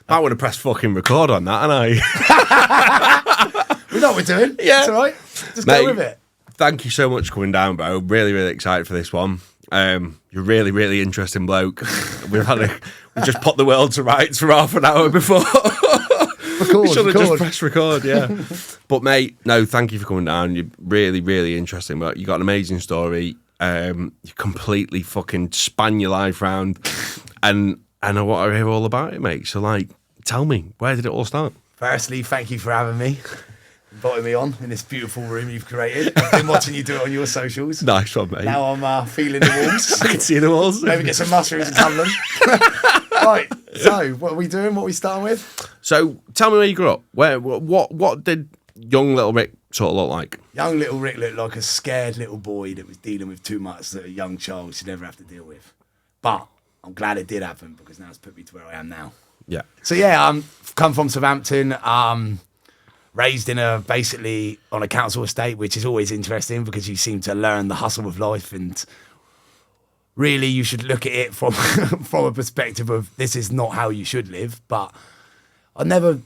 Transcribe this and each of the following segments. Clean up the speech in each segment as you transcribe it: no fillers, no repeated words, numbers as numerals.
I would have pressed fucking record on that, hadn't I? We know what we're doing. Yeah. It's all right. Just Mate, go with it. Thank you so much for coming down, bro. Really, really excited for this one. You're a really, really interesting bloke. We just put the world to rights for half an hour before. We should have just pressed record, yeah. But mate, no, thank you for coming down. You're really, really interesting. But you got an amazing story. You completely fucking span your life round, and I want to hear all about it, mate. So, like, tell me, where did it all start? Firstly, thank you for having me. Inviting me on in this beautiful room you've created. I've been watching you do it on your socials. Nice one, mate. Now I'm feeling the walls. I can see the walls. Maybe get some mushrooms and cuddle them. Right, so what are we doing? What are we starting with? So tell me where you grew up. What did young little Rick sort of look like? Young little Rick looked like a scared little boy that was dealing with too much that a young child should never have to deal with. But I'm glad it did happen because now it's put me to where I am now. Yeah. So yeah, come from Southampton. Raised basically on a council estate, which is always interesting because you seem to learn the hustle of life, and really you should look at it from from a perspective of this is not how you should live. But the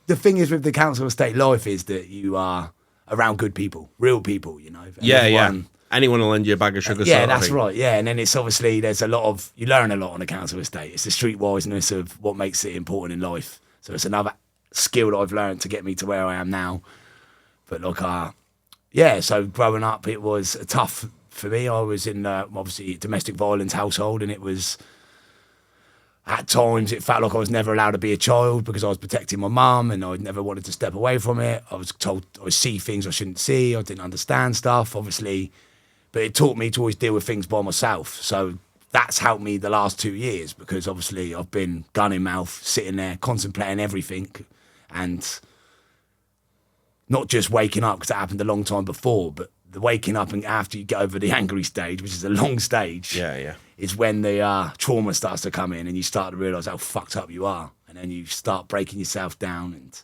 thing is with the council estate life is that you are around good people, real people, you know. Yeah. Anyone will lend you a bag of sugar. Yeah, that's right. Yeah, and then it's obviously you learn a lot on a council estate. It's the streetwiseness of what makes it important in life. So it's another skill that I've learned to get me to where I am now. But so growing up, it was tough for me. I was in obviously a domestic violence household, and it was at times it felt like I was never allowed to be a child because I was protecting my mum, and I never wanted to step away from it. I was told I would see things I shouldn't see. I didn't understand stuff, obviously, but it taught me to always deal with things by myself. So that's helped me the last 2 years because obviously I've been gun in mouth, sitting there contemplating everything. And not just waking up, because that happened a long time before, but the waking up and after you get over the angry stage, which is a long stage, is when the trauma starts to come in and you start to realise how fucked up you are. And then you start breaking yourself down and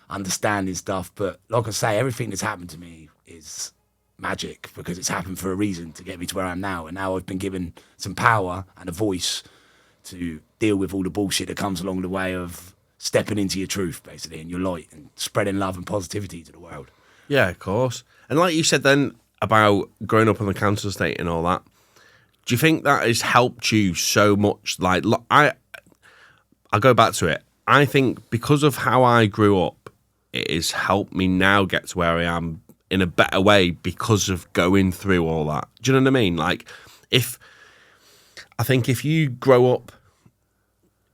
understanding stuff. But like I say, everything that's happened to me is magic because it's happened for a reason to get me to where I am now. And now I've been given some power and a voice to deal with all the bullshit that comes along the way of stepping into your truth, basically, and your light, and spreading love and positivity to the world. Yeah, of course. And like you said then about growing up on the council estate and all that, do you think that has helped you so much? Like, I'll go back to it. I think because of how I grew up, it has helped me now get to where I am in a better way because of going through all that. Do you know what I mean? Like, I think if you grow up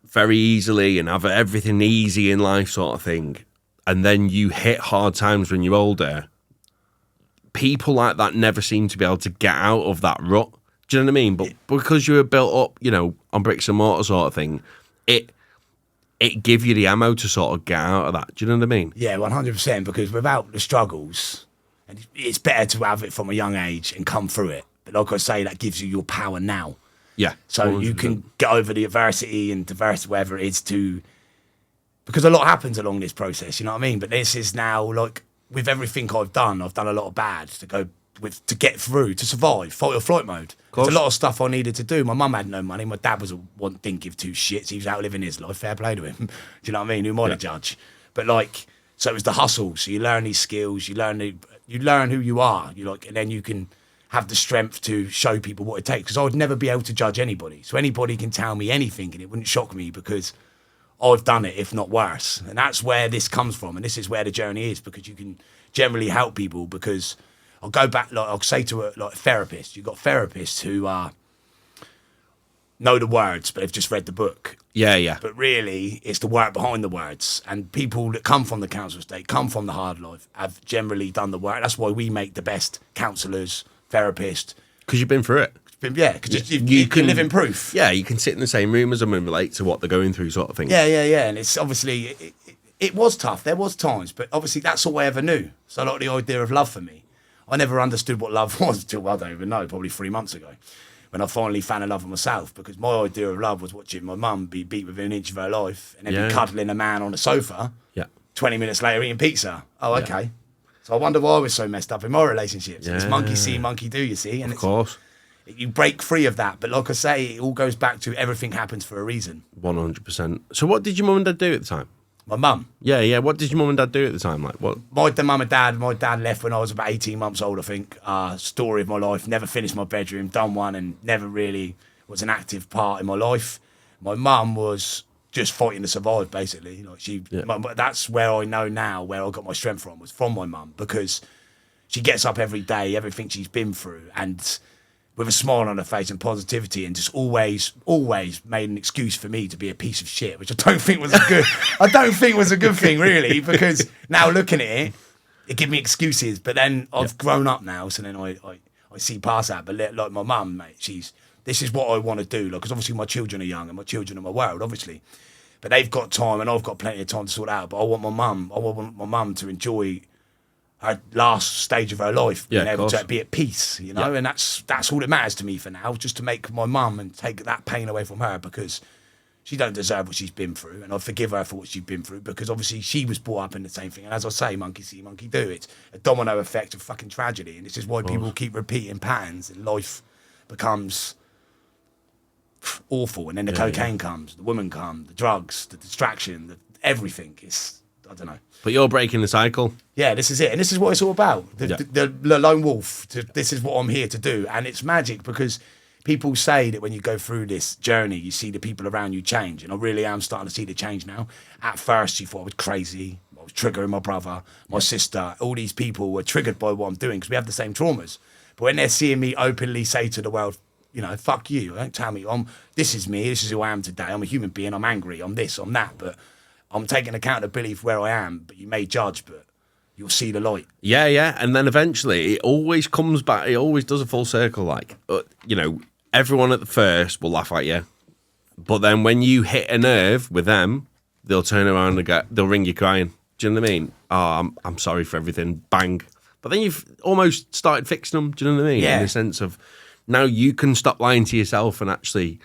very easily and have everything easy in life sort of thing, and then you hit hard times when you're older, people like that never seem to be able to get out of that rut. Do you know what I mean? But because you were built up, you know, on bricks and mortar sort of thing, it give you the ammo to sort of get out of that. Do you know what I mean? Yeah, 100%, because without the struggles, and it's better to have it from a young age and come through it. But like I say, that gives you your power now. Yeah. So 100%. You can get over the adversity and diversity, whatever it is, because a lot happens along this process, you know what I mean? But this is now, like, with everything I've done a lot of bad to get through, to survive, fight or flight mode. There's a lot of stuff I needed to do. My mum had no money. My dad didn't give two shits. He was out living his life. Fair play to him. Do you know what I mean? Who am I to judge? But so it was the hustle. So you learn these skills. You learn who you are. And then you can have the strength to show people what it takes. Because I would never be able to judge anybody. So anybody can tell me anything and it wouldn't shock me because I've done it, if not worse. And that's where this comes from. And this is where the journey is, because you can generally help people. Because I'll go back, I'll say to a therapist, you've got therapists who know the words, but they've just read the book. Yeah. But really, it's the work behind the words. And people that come from the council estate, come from the hard life, have generally done the work. That's why we make the best counsellors, therapists. Because you've been through it. Yeah, because you can live in proof. Yeah, you can sit in the same room as them and relate to what they're going through, sort of thing. Yeah. And it's obviously, it was tough. There was times, but obviously that's all I ever knew. So the idea of love for me, I never understood what love was until, I don't even know, probably 3 months ago, when I finally found a love of myself. Because my idea of love was watching my mum be beat within an inch of her life and then be cuddling a man on a sofa. Yeah. 20 minutes later eating pizza. Oh, okay. Yeah. So I wonder why I was so messed up in my relationships. Yeah. It's monkey see, monkey do, you see. And of course. You break free of that. But like I say, it all goes back to everything happens for a reason. 100%. So what did your mum and dad do at the time? My mum. Yeah. What did your mum and dad do at the time? Like what? My dad left when I was about 18 months old, I think. Story of my life. Never finished my bedroom, done one, and never really was an active part in my life. My mum was just fighting to survive, basically. Like that's where I know now where I got my strength from, was from my mum, because she gets up every day, everything she's been through, and with a smile on her face and positivity, and just always made an excuse for me to be a piece of shit, which I don't think was a good thing, really, because now looking at it, it gives me excuses. But then I've grown up now, so then I see past that. But like my mum, mate, this is what I want to do, because obviously my children are young and my children are my world, obviously. But they've got time and I've got plenty of time to sort it out. But I want my mum to enjoy her last stage of her life, being able to be at peace, you know, and that's all that matters to me for now, just to make my mum and take that pain away from her, because she don't deserve what she's been through, and I forgive her for what she's been through, because obviously she was brought up in the same thing. And as I say, monkey see, monkey do. It's a domino effect of fucking tragedy, and this is why people keep repeating patterns, and life becomes awful. And then the cocaine comes, the woman comes, the drugs, the distraction, everything. I don't know. But you're breaking the cycle. Yeah, this is it. And this is what it's all about. The lone wolf. This is what I'm here to do. And it's magic, because people say that when you go through this journey, you see the people around you change. And I really am starting to see the change now. At first, you thought I was crazy. I was triggering my brother, my sister. All these people were triggered by what I'm doing, because we have the same traumas. But when they're seeing me openly say to the world, you know, fuck you, don't tell me. This is me. This is who I am today. I'm a human being. I'm angry. I'm this, I'm that. But I'm taking accountability for where I am. But you may judge, but you'll see the light. Yeah. And then eventually it always comes back. It always does a full circle. Like, you know, everyone at the first will laugh at you. But then when you hit a nerve with them, they'll turn around and they'll ring you crying. Do you know what I mean? Oh, I'm sorry for everything. Bang. But then you've almost started fixing them. Do you know what I mean? Yeah. In the sense of now you can stop lying to yourself and actually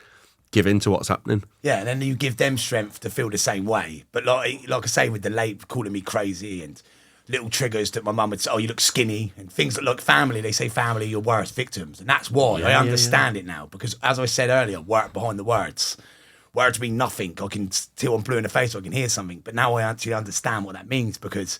give in to what's happening. Yeah, and then you give them strength to feel the same way. But like I say, with the late calling me crazy and little triggers that my mum would say, oh, you look skinny, and things that look family, they say family, your worst victims. And that's why I understand it now, because as I said earlier, work behind the words. Words mean nothing. I can, till I'm blue in the face, I can hear something. But now I actually understand what that means, because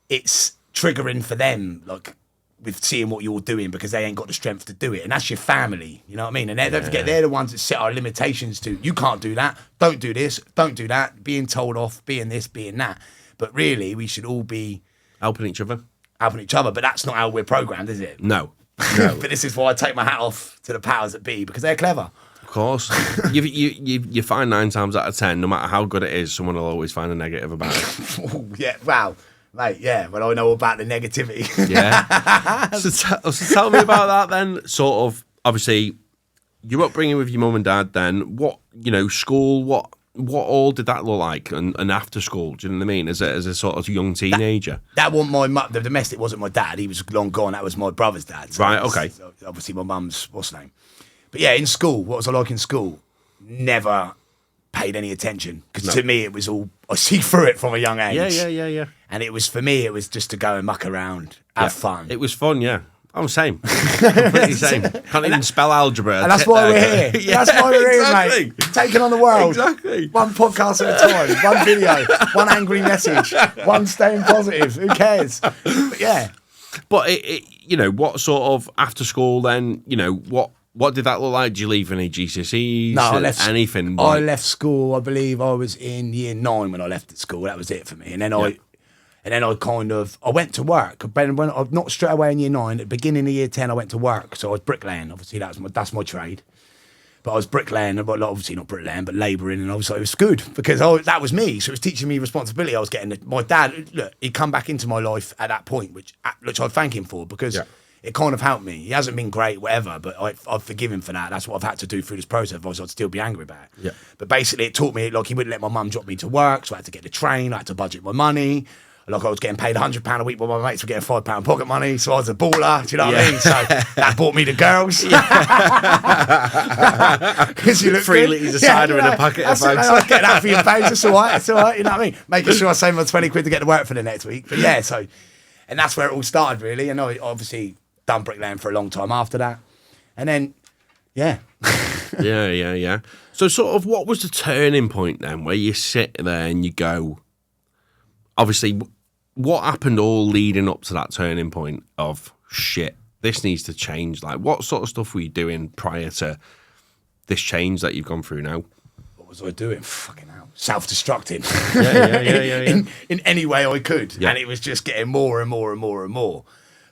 it's triggering for them, like, with seeing what you're doing, because they ain't got the strength to do it. And that's your family, you know what I mean? And don't forget, they're the ones that set our limitations to, you can't do that, don't do this, don't do that, being told off, being this, being that. But really, we should all be helping each other. But that's not how we're programmed, is it? No. But this is why I take my hat off to the powers that be, because they're clever. Of course. you find 9 times out of 10, no matter how good it is, someone will always find a negative about it. Yeah, wow. Mate, yeah, well, I know about the negativity. Yeah. So tell me about that then. Sort of, obviously, your upbringing with your mum and dad then. What, you know, school, what all did that look like? And after school, do you know what I mean? As a sort of young teenager. That wasn't my mum. The domestic wasn't my dad. He was long gone. That was my brother's dad. So right, okay. Obviously, my mum's, what's her name? But yeah, in school, what was I like in school? Never paid any attention, because to me it was all, I see through it from a young age. Yeah. And it was, for me, it was just to go and muck around, have fun. It was fun, yeah. I'm the same. Completely same. Can't even spell algebra. And that's why we're here. Yeah, that's why we're here, mate. Taking on the world. Exactly. One podcast at a time, one video, one angry message, one staying positive. Who cares? But yeah. But it you know, what sort of after school then, you know, what did that look like? Did you leave any GCSEs? No, I left anything. I left school, I believe I was in year 9 when I left at school. That was it for me. And then I went to work. When I not straight away in year 9, at the beginning of year 10, I went to work. So I was bricklaying. Obviously, that's my trade. But I was bricklaying, but obviously not bricklaying, but labouring, and obviously it was good, because that was me. So it was teaching me responsibility. I was getting my dad. Look, he'd come back into my life at that point, which I thank him for, because it kind of helped me. He hasn't been great, whatever, but I've forgiven him for that. That's what I've had to do through this process. Otherwise, I'd still be angry about it. Yeah. But basically, it taught me, like, he wouldn't let my mum drop me to work, so I had to get the train. I had to budget my money. Like, I was getting paid £100 a week, while my mates were getting £5 pocket money. So I was a baller. Do you know what I mean? So that bought me the girls. Because you look freely good. Cider in a packet of bags. I was getting that for your babes. It's all right. It's all right. You know what I mean? Making sure I save my 20 quid to get to work for the next week. But yeah, so, and that's where it all started, really. And I obviously done bricklaying for a long time after that. And then, yeah. Yeah. So sort of what was the turning point then where you sit there and you go, obviously, what happened all leading up to that turning point of shit, this needs to change? Like, what sort of stuff were you doing prior to this change that you've gone through now? What was I doing? Fucking hell. Self-destructing. Yeah. in any way I could. Yeah. And it was just getting more and more and more and more.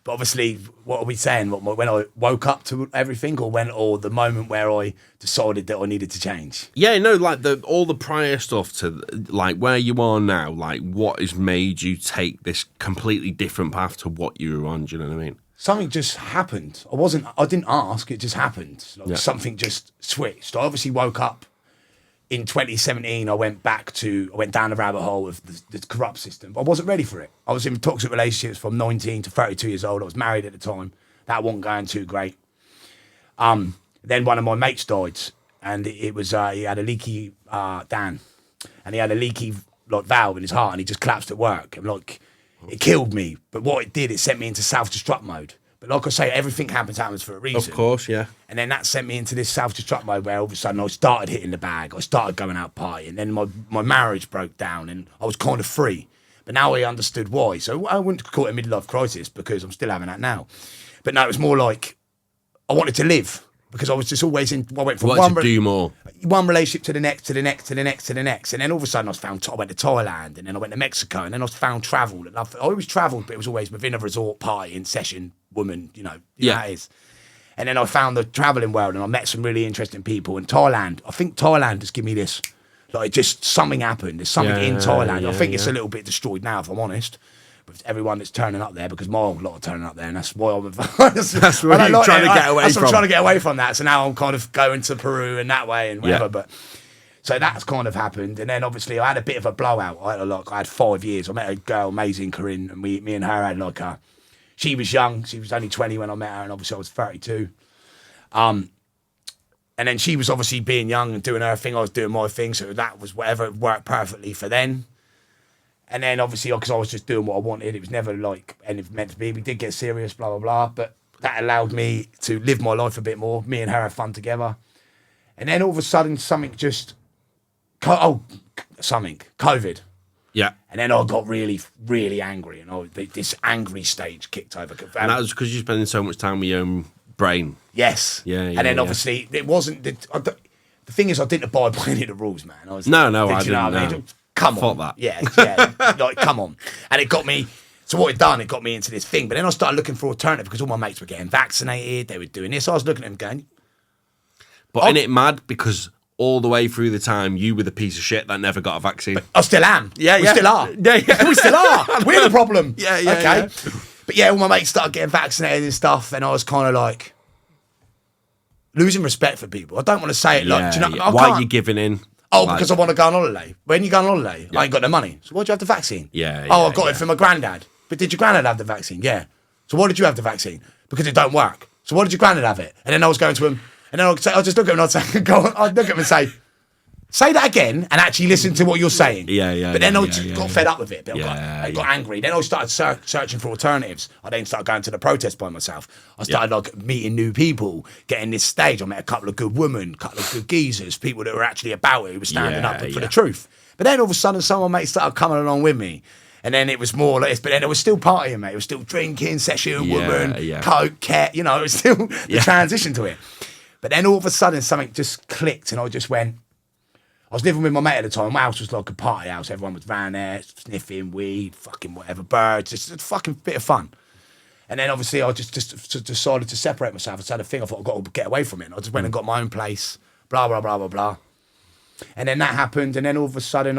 But obviously, what are we saying? When I woke up to everything, or the moment where I decided that I needed to change? Yeah, no, like all the prior stuff to like where you are now, like what has made you take this completely different path to what you were on, do you know what I mean? Something just happened. I didn't ask, it just happened. Like something just switched. I obviously woke up in 2017. I went down the rabbit hole of the corrupt system. But I wasn't ready for it. I was in toxic relationships from 19 to 32 years old. I was married at the time. That wasn't going too great. Then one of my mates died, and it was he had a leaky Dan, and he had a leaky like valve in his heart, and he just collapsed at work. And like it killed me. But what it did, it sent me into self-destruct mode. But like I say, everything happens for a reason. Of course, yeah. And then that sent me into this self-destruct mode where all of a sudden I started hitting the bag. I started going out partying. Then my marriage broke down and I was kind of free. But now I understood why. So I wouldn't call it a midlife crisis because I'm still having that now. But no, it was more like I wanted to live because I was just always in. I went from to do more. One relationship to the next, to the next, to the next, to the next. And then all of a sudden I went to Thailand, and then I went to Mexico, and then I found travel. And I always travelled, but it was always within a resort, party, in session, woman, you know how it is. And then I found the travelling world, and I met some really interesting people in Thailand. I think Thailand has given me this, like just something happened. There's something in Thailand. I think it's a little bit destroyed now, if I'm honest. With everyone that's turning up there, because my old lot are turning up there, and that's why I'm that's what you're trying to get away from. I'm trying to get away from that. So now I'm kind of going to Peru and that way and whatever. But so that's kind of happened, and then obviously I had a bit of a blowout. I had 5 years. I met a girl, amazing Corinne, and me and her had like a. She was young. She was only 20 when I met her, and obviously I was 32. And then she was obviously being young and doing her thing. I was doing my thing, so that was whatever worked perfectly for then. And then obviously, because I was just doing what I wanted, it was never like anything meant to be. We did get serious, blah, blah, blah. But that allowed me to live my life a bit more. Me and her had fun together. And then all of a sudden, something just... COVID. Yeah. And then I got really, really angry. And this angry stage kicked over. And that was because you're spending so much time with your own brain. Yes. Yeah. And then obviously, it wasn't... The thing is, I didn't abide by any of the rules, man. I was I didn't know. Come on. Fuck that. Yeah. Like, come on. And it got me... So what it done, it got me into this thing. But then I started looking for alternative because all my mates were getting vaccinated. They were doing this. I was looking at them going... But isn't it mad? Because all the way through the time, you were the piece of shit that never got a vaccine. But I still am. Yeah. We still are. Yeah. We still are. We're the problem. Yeah. Okay. Yeah. But yeah, all my mates started getting vaccinated and stuff. And I was kind of like... losing respect for people. I don't want to say it like... Do you know, why are you giving in? Oh, because I want to go on holiday. When you go on holiday, I ain't got no money. So why'd you have the vaccine? Yeah. I got it from my granddad. But did your granddad have the vaccine? Yeah. So why did you have the vaccine? Because it don't work. So why did your granddad have it? And then I was going to him, and then I'll just look at him and I'd say, I'd look at him and say that again and actually listen to what you're saying. Yeah. But then I got fed up with it. I got angry. Then I started searching for alternatives. I then started going to the protest by myself. I started like meeting new people, getting this stage. I met a couple of good women, a couple of good geezers, people that were actually about it, who were standing up for the truth. But then all of a sudden, some of my mates started coming along with me. And then it was more like this, but then it was still partying, mate. It was still drinking, session, woman, coke, cat, it was still the transition to it. But then all of a sudden, something just clicked, and I just went, I was living with my mate at the time. My house was like a party house. Everyone was around there, sniffing weed, fucking whatever, birds, just a fucking bit of fun. And then obviously I just decided to separate myself. I had a thing, I thought I've got to get away from it. And I just went and got my own place, blah, blah, blah, blah, blah. And then that happened. And then all of a sudden,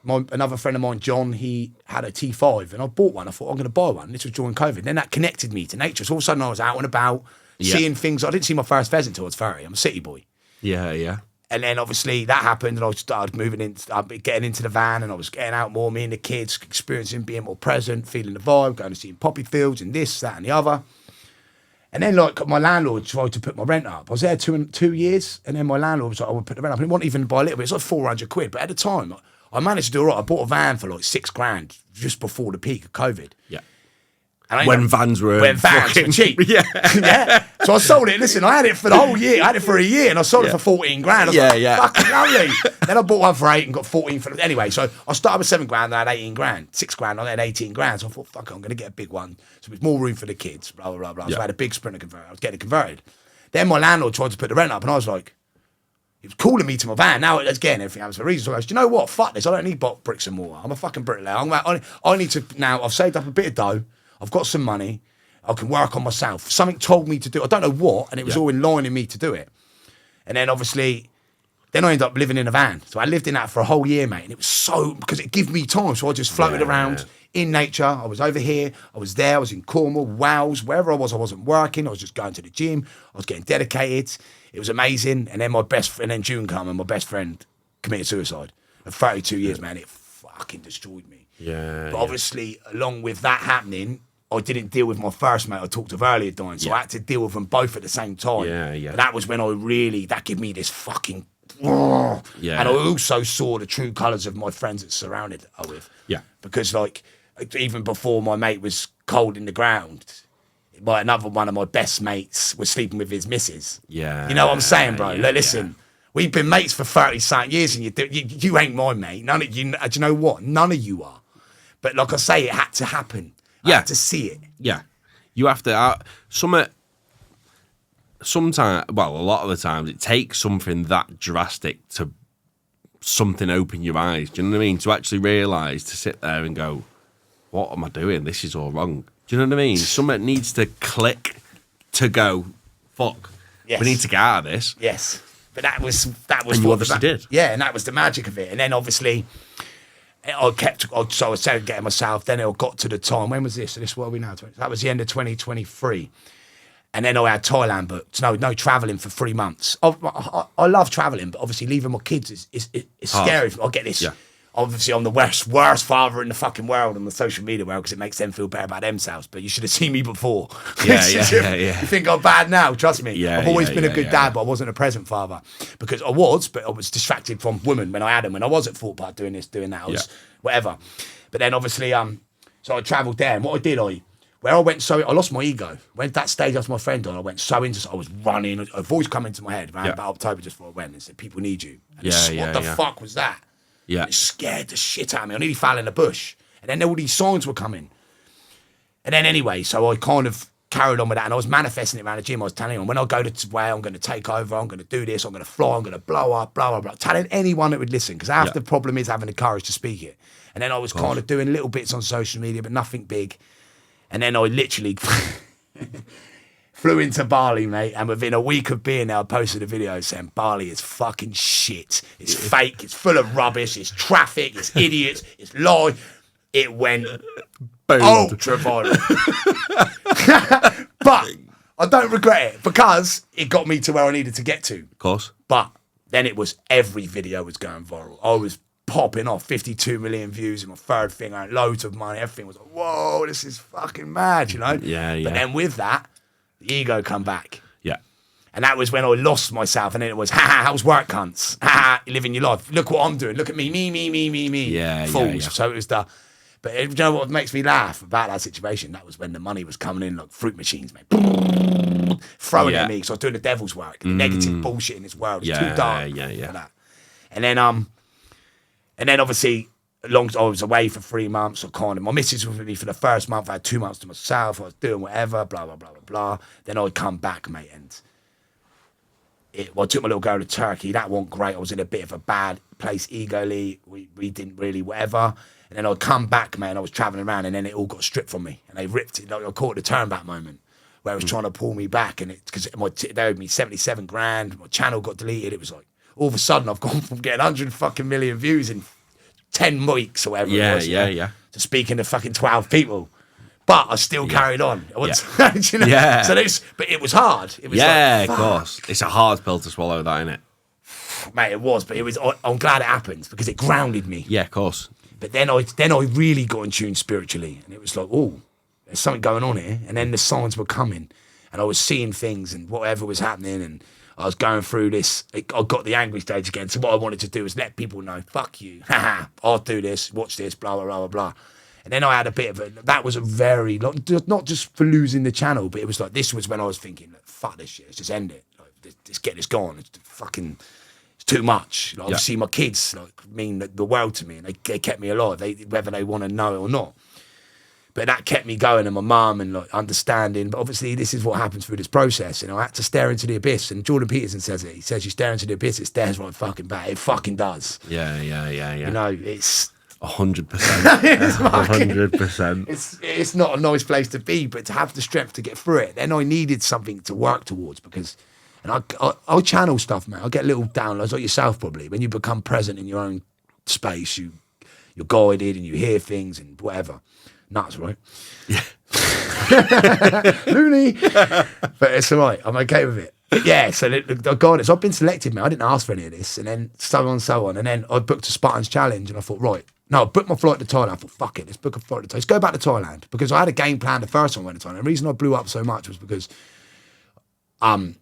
another friend of mine, John, he had a T5 and I bought one. I thought, I'm going to buy one. This was during COVID. Then that connected me to nature. So all of a sudden I was out and about, seeing things. I didn't see my first pheasant until I was 30. I'm a city boy. Yeah. And then obviously that happened, and I started getting into the van, and I was getting out more, me and the kids, experiencing being more present, feeling the vibe, going to see poppy fields and this, that, and the other. And then like my landlord tried to put my rent up. I was there 2 years, and then my landlord was like, I would put the rent up. And it wasn't even by a little bit, it's like 400 quid. But at the time, I managed to do all right. I bought a van for like £6,000 just before the peak of COVID. Yeah. And when vans were cheap. Yeah. Yeah. So I sold it. Listen, I had it for the whole year. I had it for a year and I sold it for 14 grand. I was like, fucking lovely. Then I bought one for 8 and got 14 for anyway. So I started with 7 grand and I had 18 grand. 6 grand, I had 18 grand. So I thought, fuck, I'm going to get a big one. So there's more room for the kids, blah, blah, blah, blah. So I had a big Sprinter converter. I was getting it converted. Then my landlord tried to put the rent up and I was like, he was calling me to my van. Now, again, everything happens for a reason. So I goes, do you know what? Fuck this. I don't need bricks and mortar. I'm a fucking bricklayer. I need to, now, I've saved up a bit of dough. I've got some money. I can work on myself. Something told me to do. I don't know what, and it was all in line in me to do it. And then obviously, then I ended up living in a van. So I lived in that for a whole year, mate. And it was so, because it gave me time. So I just floated around in nature. I was over here. I was there. I was in Cornwall, Wales, wherever I wasn't working. I was just going to the gym. I was getting dedicated. It was amazing. And then June came and my best friend committed suicide. At 32 years, man, it fucking destroyed me. Yeah. But obviously, along with that happening, I didn't deal with my first mate I talked of earlier dying, so I had to deal with them both at the same time. Yeah. But that was when that gave me this fucking... And I also saw the true colours of my friends that surrounded her with. Yeah. Because, like, even before my mate was cold in the ground, another one of my best mates was sleeping with his missus. Yeah. You know what I'm saying, bro? Yeah, like, listen, we've been mates for 30-something years, and you ain't my mate. None of you... Do you know what? None of you are. But like I say, it had to happen. I had to see it. Yeah. You have to... sometimes, well, a lot of the times, it takes something that drastic to something open your eyes. Do you know what I mean? To actually realise, to sit there and go, what am I doing? This is all wrong. Do you know what I mean? Something needs to click to go, fuck, we need to get out of this. Yes. But that was and you obviously did. Yeah, and that was the magic of it. And then obviously... so I started getting myself. Then it got to the time. When was this? What are we now? That was the end of 2023. And then I had Thailand booked. No traveling for 3 months. I love traveling, but obviously leaving my kids is scary. I get this. Yeah. Obviously, I'm the worst father in the fucking world on the social media world because it makes them feel better about themselves. But you should have seen me before. Yeah. You think I'm bad now? Trust me. Yeah, I've always been a good dad, but I wasn't a present father because I was distracted from women when I had them. When I was at Fort Park doing this, doing that, I was whatever. But then obviously, so I travelled there, and what I did, I lost my ego. When that stage after my friend died, I went so into. I was running. A voice come into my head around about October just before I went and said, "People need you." And what the fuck was that? Yeah. And it scared the shit out of me. I nearly fell in a bush. And then all these signs were coming. And then anyway, so I kind of carried on with that. And I was manifesting it around the gym. I was telling them, when I go to where I'm going to take over, I'm going to do this, I'm going to fly, I'm going to blow up, blah, blah, blah. Telling anyone that would listen. Because half the problem is having the courage to speak it. And then I was kind of doing little bits on social media, but nothing big. And then I literally... flew into Bali, mate, and within a week of being there, I posted a video saying Bali is fucking shit. It's fake, it's full of rubbish, it's traffic, it's idiots, it's lies. It went ultra viral. But I don't regret it because it got me to where I needed to get to. Of course. But then it was every video was going viral. I was popping off 52 million views in my third thing, I had loads of money, everything was like, whoa, this is fucking mad, you know? Yeah. But then with that, the ego come back. Yeah. And that was when I lost myself. And then it was, how's work, cunts? You're living your life. Look what I'm doing. Look at me. Yeah, fools. yeah. So it was but you know what makes me laugh about that situation? That was when the money was coming in like fruit machines, mate. Throwing at me because I was doing the devil's work. The negative bullshit in this world. It's too dark for that. And then obviously, I was away for 3 months. My missus was with me for the first month. I had 2 months to myself. I was doing whatever, blah, blah, blah, blah, blah. Then I'd come back, mate, and I took my little girl to Turkey. That wasn't great. I was in a bit of a bad place egally. We didn't really whatever. And then I'd come back, mate, and I was travelling around, and then it all got stripped from me. And they ripped it. Like, I caught the turn back moment where it was trying to pull me back. And because they owed me 77 grand. My channel got deleted. It was like, all of a sudden, I've gone from getting 100 fucking million views in 10 weeks or whatever it was. Yeah. To speaking to fucking 12 people. But I still carried on. You know? Yeah. But it was hard. It was of course. It's a hard pill to swallow, that, isn't it? Mate, it was. But I'm glad it happened because it grounded me. Yeah, of course. But then I really got in tune spiritually. And it was like, oh, there's something going on here. And then the signs were coming. And I was seeing things and whatever was happening. And I was going through this. I got the angry stage again. So what I wanted to do was let people know, fuck you. I'll do this, watch this, blah, blah, blah, blah, blah. And then I had a bit of that was a very, like, not just for losing the channel, but it was like, this was when I was thinking, like, fuck this shit, let's just end it. Like, let's get this gone. It's fucking, it's too much. Like, obviously my kids like mean the world to me, and they kept me alive, whether they want to know it or not. But that kept me going, and my mum, and like understanding. But obviously, this is what happens through this process. I had to stare into the abyss. And Jordan Peterson says it. He says, "You stare into the abyss, it stares right fucking back. It fucking does." Yeah. You know, it's 100%. It's fucking- 100%. it's not a nice place to be, but to have the strength to get through it. Then I needed something to work towards because, and I channel stuff, man. I get little downloads like yourself probably. When you become present in your own space, you're guided and you hear things and whatever. Nuts, right? Yeah. Loony. But it's all right. I'm okay with it. But yeah, so so I've been selected, man. I didn't ask for any of this. And then so on. And then I booked a Spartans Challenge and I thought, right. No, I booked my flight to Thailand. I thought, fuck it, let's book a flight to Thailand. Let's go back to Thailand. Because I had a game plan the first time I went to Thailand. The reason I blew up so much was because I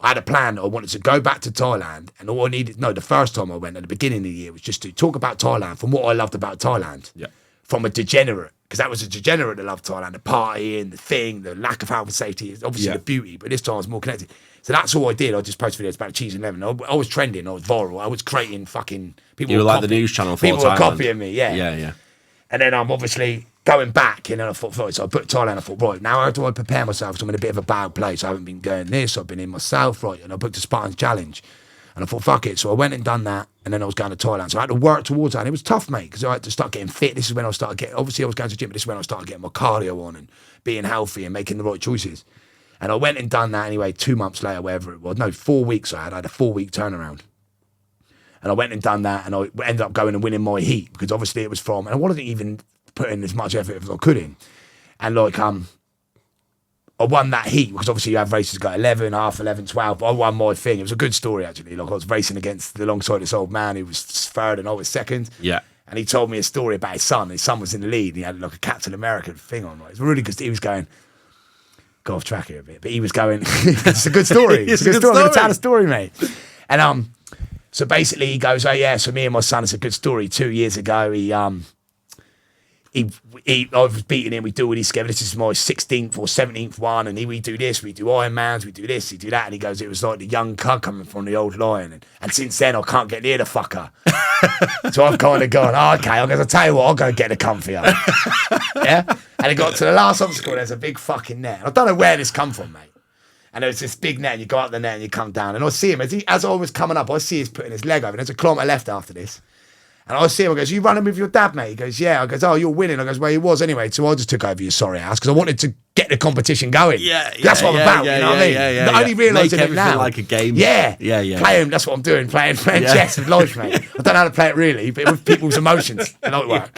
had a plan. I wanted to go back to Thailand. And all I needed, the first time I went at the beginning of the year was just to talk about Thailand from what I loved about Thailand. Yeah. From a degenerate. Because that was a degenerate that loved Thailand. The partying, the thing, the lack of health and safety, obviously the beauty. But this time I was more connected. So that's all I did. I just posted videos about cheese and lemon. I was trending. I was viral. I was creating fucking people. You were like the news channel for people Thailand. were copying me. Yeah. Yeah. And then I'm obviously going back, and then I thought, right, so I put Thailand. I thought, right, now how do I prepare myself? Because I'm in a bit of a bad place. I haven't been going this. I've been in myself, right? And I booked a Spartans Challenge, and I thought, fuck it. So I went and done that, and then I was going to Thailand. So I had to work towards that. And it was tough, mate, because I had to start getting fit. This is when I started getting. Obviously, I was going to the gym, but this is when I started getting my cardio on and being healthy and making the right choices. And I went and done that anyway, 2 months later, whatever it was. No, 4 weeks I had a 4-week turnaround. And I went and done that, and I ended up going and winning my heat, because obviously it was from, and I wasn't even putting as much effort as I could in. And like, I won that heat, because obviously you have races got 11, half 11, 12, but I won my thing. It was a good story, actually. Like, I was racing alongside this old man who was third and I was second. Yeah. And he told me a story about his son. His son was in the lead, and he had like a Captain America thing on. Right? It was really good. He was going, go off track here a bit, but he was going, it's a good story. It's a good story. I'm going to tell a story, mate. And so basically he goes, oh yeah, so me and my son, it's a good story. 2 years ago, I was beating him, we do all these together. This is my 16th or 17th one, and we do this, we do Ironmans, we do this, we do that. And he goes, it was like the young cub coming from the old lion. And since then, I can't get near the fucker. So I've kind of gone, oh, okay, I'm going to tell you what, I'll go get the comfier. Yeah? And it got to the last obstacle, there's a big fucking net. And I don't know where this come from, mate. And there's this big net, and you go up the net and you come down. And I see him, as I was coming up, I see he's putting his leg over. And there's a kilometre left after this. And I see him, I goes, you running with your dad, mate? He goes, yeah. I goes, oh, you're winning. I goes, well, he was anyway. So I just took over your sorry ass, because I wanted to get the competition going. That's what I'm about, you know what I mean? I only realising it now. Like a game. Yeah. Playing, that's what I'm doing, playing chess with life, mate. I don't know how to play it really, but with people's emotions. And it work.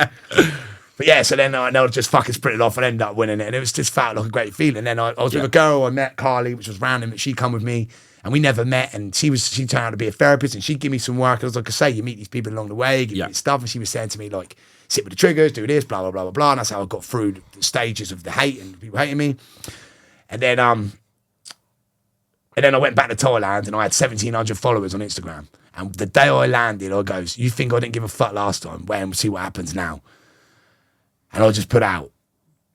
But yeah, so then I just fucking sprinted off and ended up winning it. And it was just felt like a great feeling. Then I was with a girl I met, Carly, which was random. She come with me. And we never met, and she turned out to be a therapist, and she'd give me some work. I was like I say, you meet these people along the way, give me stuff, and she was saying to me, like, sit with the triggers, do this, blah, blah, blah, blah, blah. And that's how I got through the stages of the hate and people hating me. And then I went back to Thailand, and I had 1,700 followers on Instagram. And the day I landed, I goes, you think I didn't give a fuck last time? Wait and see what happens now. And I just put out.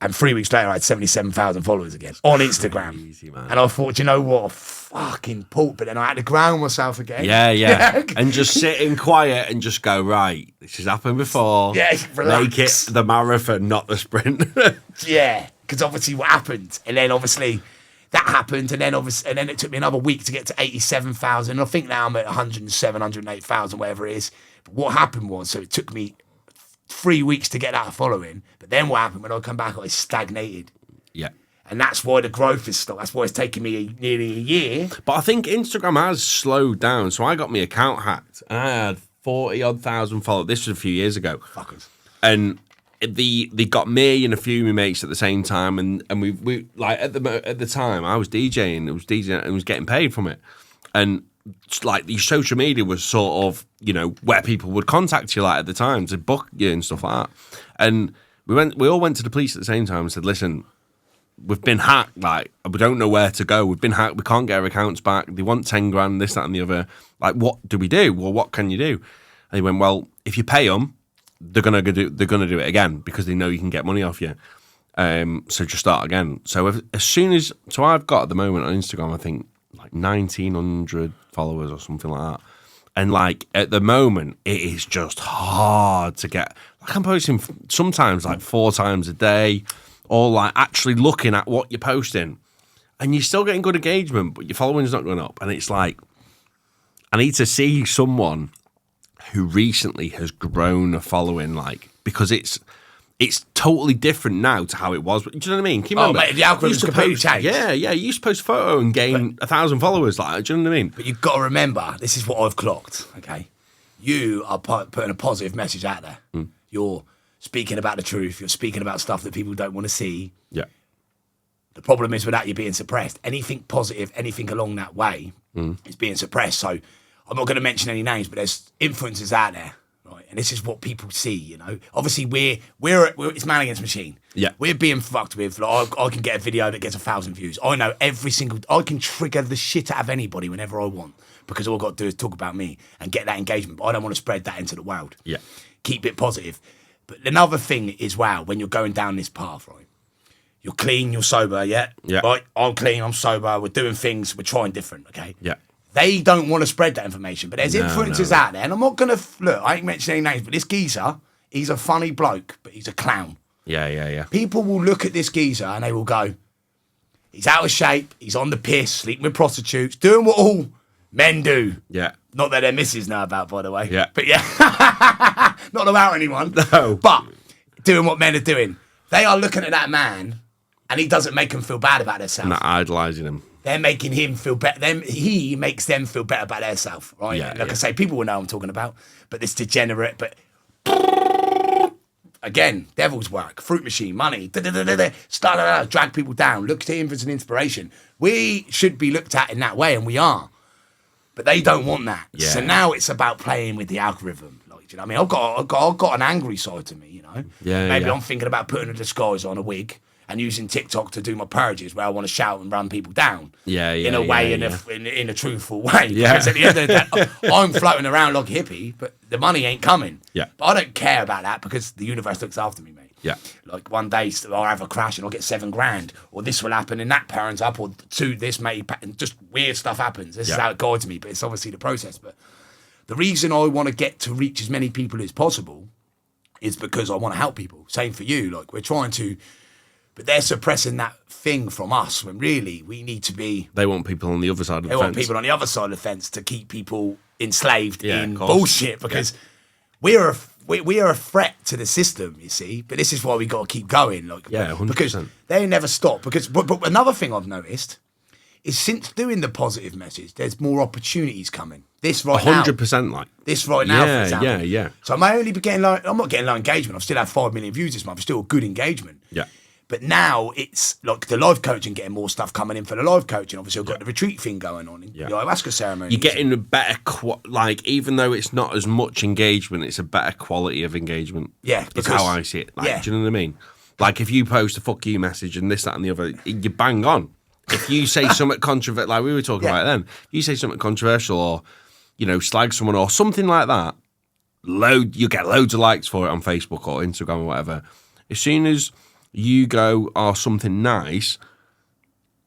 And 3 weeks later, I had 77,000 followers again on Instagram. Crazy, man. And I thought, you know what? Fucking pulp. But then I had to ground myself again. Yeah. And just sit in quiet and just go, right, this has happened before. Yeah, relax. Make it the marathon, not the sprint. Yeah, because obviously what happened. And then obviously that happened. And then it took me another week to get to 87,000. I think now I'm at 107, 108,000, whatever it is. But what happened was, so it took me 3 weeks to get that following, but then what happened when I come back, I stagnated. Yeah. And that's why the growth is stopped. That's why it's taken me nearly a year. But I think Instagram has slowed down. So I got my account hacked, and I had 40,000 followers. This was a few years ago. Fuckers. And they got me and a few of my mates at the same time, and we like at the time I was DJing. It was DJing and was getting paid from it, and like the social media was sort of, you know, where people would contact you like at the time to book you and stuff like that. And we all went to the police at the same time and said, listen, we've been hacked, like we don't know where to go. We've been hacked, we can't get our accounts back. They want 10 grand, this, that and the other. Like, what do we do? Well, what can you do? And he went, well, if you pay them, they're gonna do it again because they know you can get money off you. So just start again. So I've got at the moment on Instagram, I think like 1,900 followers or something like that. And like at the moment, it is just hard to get. Like I'm posting sometimes like 4 times a day, or like actually looking at what you're posting, and you're still getting good engagement, but your following's not going up. And it's like, I need to see someone who recently has grown a following, like, because it's totally different now to how it was. Do you know what I mean? Can you remember? Mate, the algorithm's completely changed. Yeah. You used to post a photo and gain 1,000 followers. Like, do you know what I mean? But you've got to remember, this is what I've clocked, okay? You are putting a positive message out there. You're speaking about the truth. You're speaking about stuff that people don't want to see. Yeah. The problem is without you being suppressed. Anything positive, anything along that way is being suppressed. So I'm not going to mention any names, but there's influencers out there. Right, and this is what people see, you know. Obviously, we're it's man against machine. Yeah, we're being fucked with. Like, I can get a video that gets 1,000 views. I know I can trigger the shit out of anybody whenever I want because all I've got to do is talk about me and get that engagement. But I don't want to spread that into the world. Yeah, keep it positive. But another thing is, wow, when you're going down this path, right? You're clean, you're sober, yeah. Right, I'm clean, I'm sober. We're doing things, we're trying different, okay. Yeah. They don't want to spread that information, but there's influencers out there, and I'm not going to look. I ain't mentioning any names, but this geezer, he's a funny bloke, but he's a clown. Yeah. People will look at this geezer and they will go, he's out of shape, he's on the piss, sleeping with prostitutes, doing what all men do. Yeah. Not that their missus know about, by the way. Yeah. But yeah, not about anyone. No. But doing what men are doing. They are looking at that man, and he doesn't make them feel bad about themselves. Not idolising him. They're making him feel better. He makes them feel better about themselves, right? Yeah, I say, people will know what I'm talking about. But this degenerate, but again, devil's work, fruit machine, money, drag people down. Look to him as an inspiration. We should be looked at in that way, and we are. But they don't want that. Yeah. So now it's about playing with the algorithm. Like, you know what I mean? I've got an angry side to me, you know? Yeah, Maybe yeah. I'm thinking about putting a disguise on, a wig, and using TikTok to do my purges where I want to shout and run people down. In a way, in a truthful way. Yeah. Because at the end of the day, I'm floating around like a hippie, but the money ain't coming. Yeah. But I don't care about that because the universe looks after me, mate. Yeah. Like one day I'll have a crash and I'll get $7,000, or this will happen and that parent's up, or this may, and just weird stuff happens. This is how it guides me, but it's obviously the process. But the reason I want to get to reach as many people as possible is because I want to help people. Same for you. Like, we're trying to, but they're suppressing that thing from us when really we need to be. They want people on the other side of the fence. They want people on the other side of the fence to keep people enslaved in of course. bullshit, because we are a threat to the system, you see. But this is why we got to keep going, like, 100%. because they never stop. Because but another thing I've noticed is since doing the positive message, there's more opportunities coming. This right now, 100%, like this right now, for example. Yeah. So I may only be getting I'm not getting low engagement. I've still had 5 million views this month. Still a good engagement. Yeah. But now it's like the life coaching, getting more stuff coming in for the life coaching. Obviously, I've got the retreat thing going on, the ayahuasca ceremony. You're getting a better, like, even though it's not as much engagement, it's a better quality of engagement. Yeah. That's how I see it. Like, do you know what I mean? Like, if you post a fuck you message and this, that, and the other, you bang on. If you say something controversial, like we were talking about then, if you say something controversial or, you know, slag someone or something like that, you get loads of likes for it on Facebook or Instagram or whatever. As soon as you go, something nice,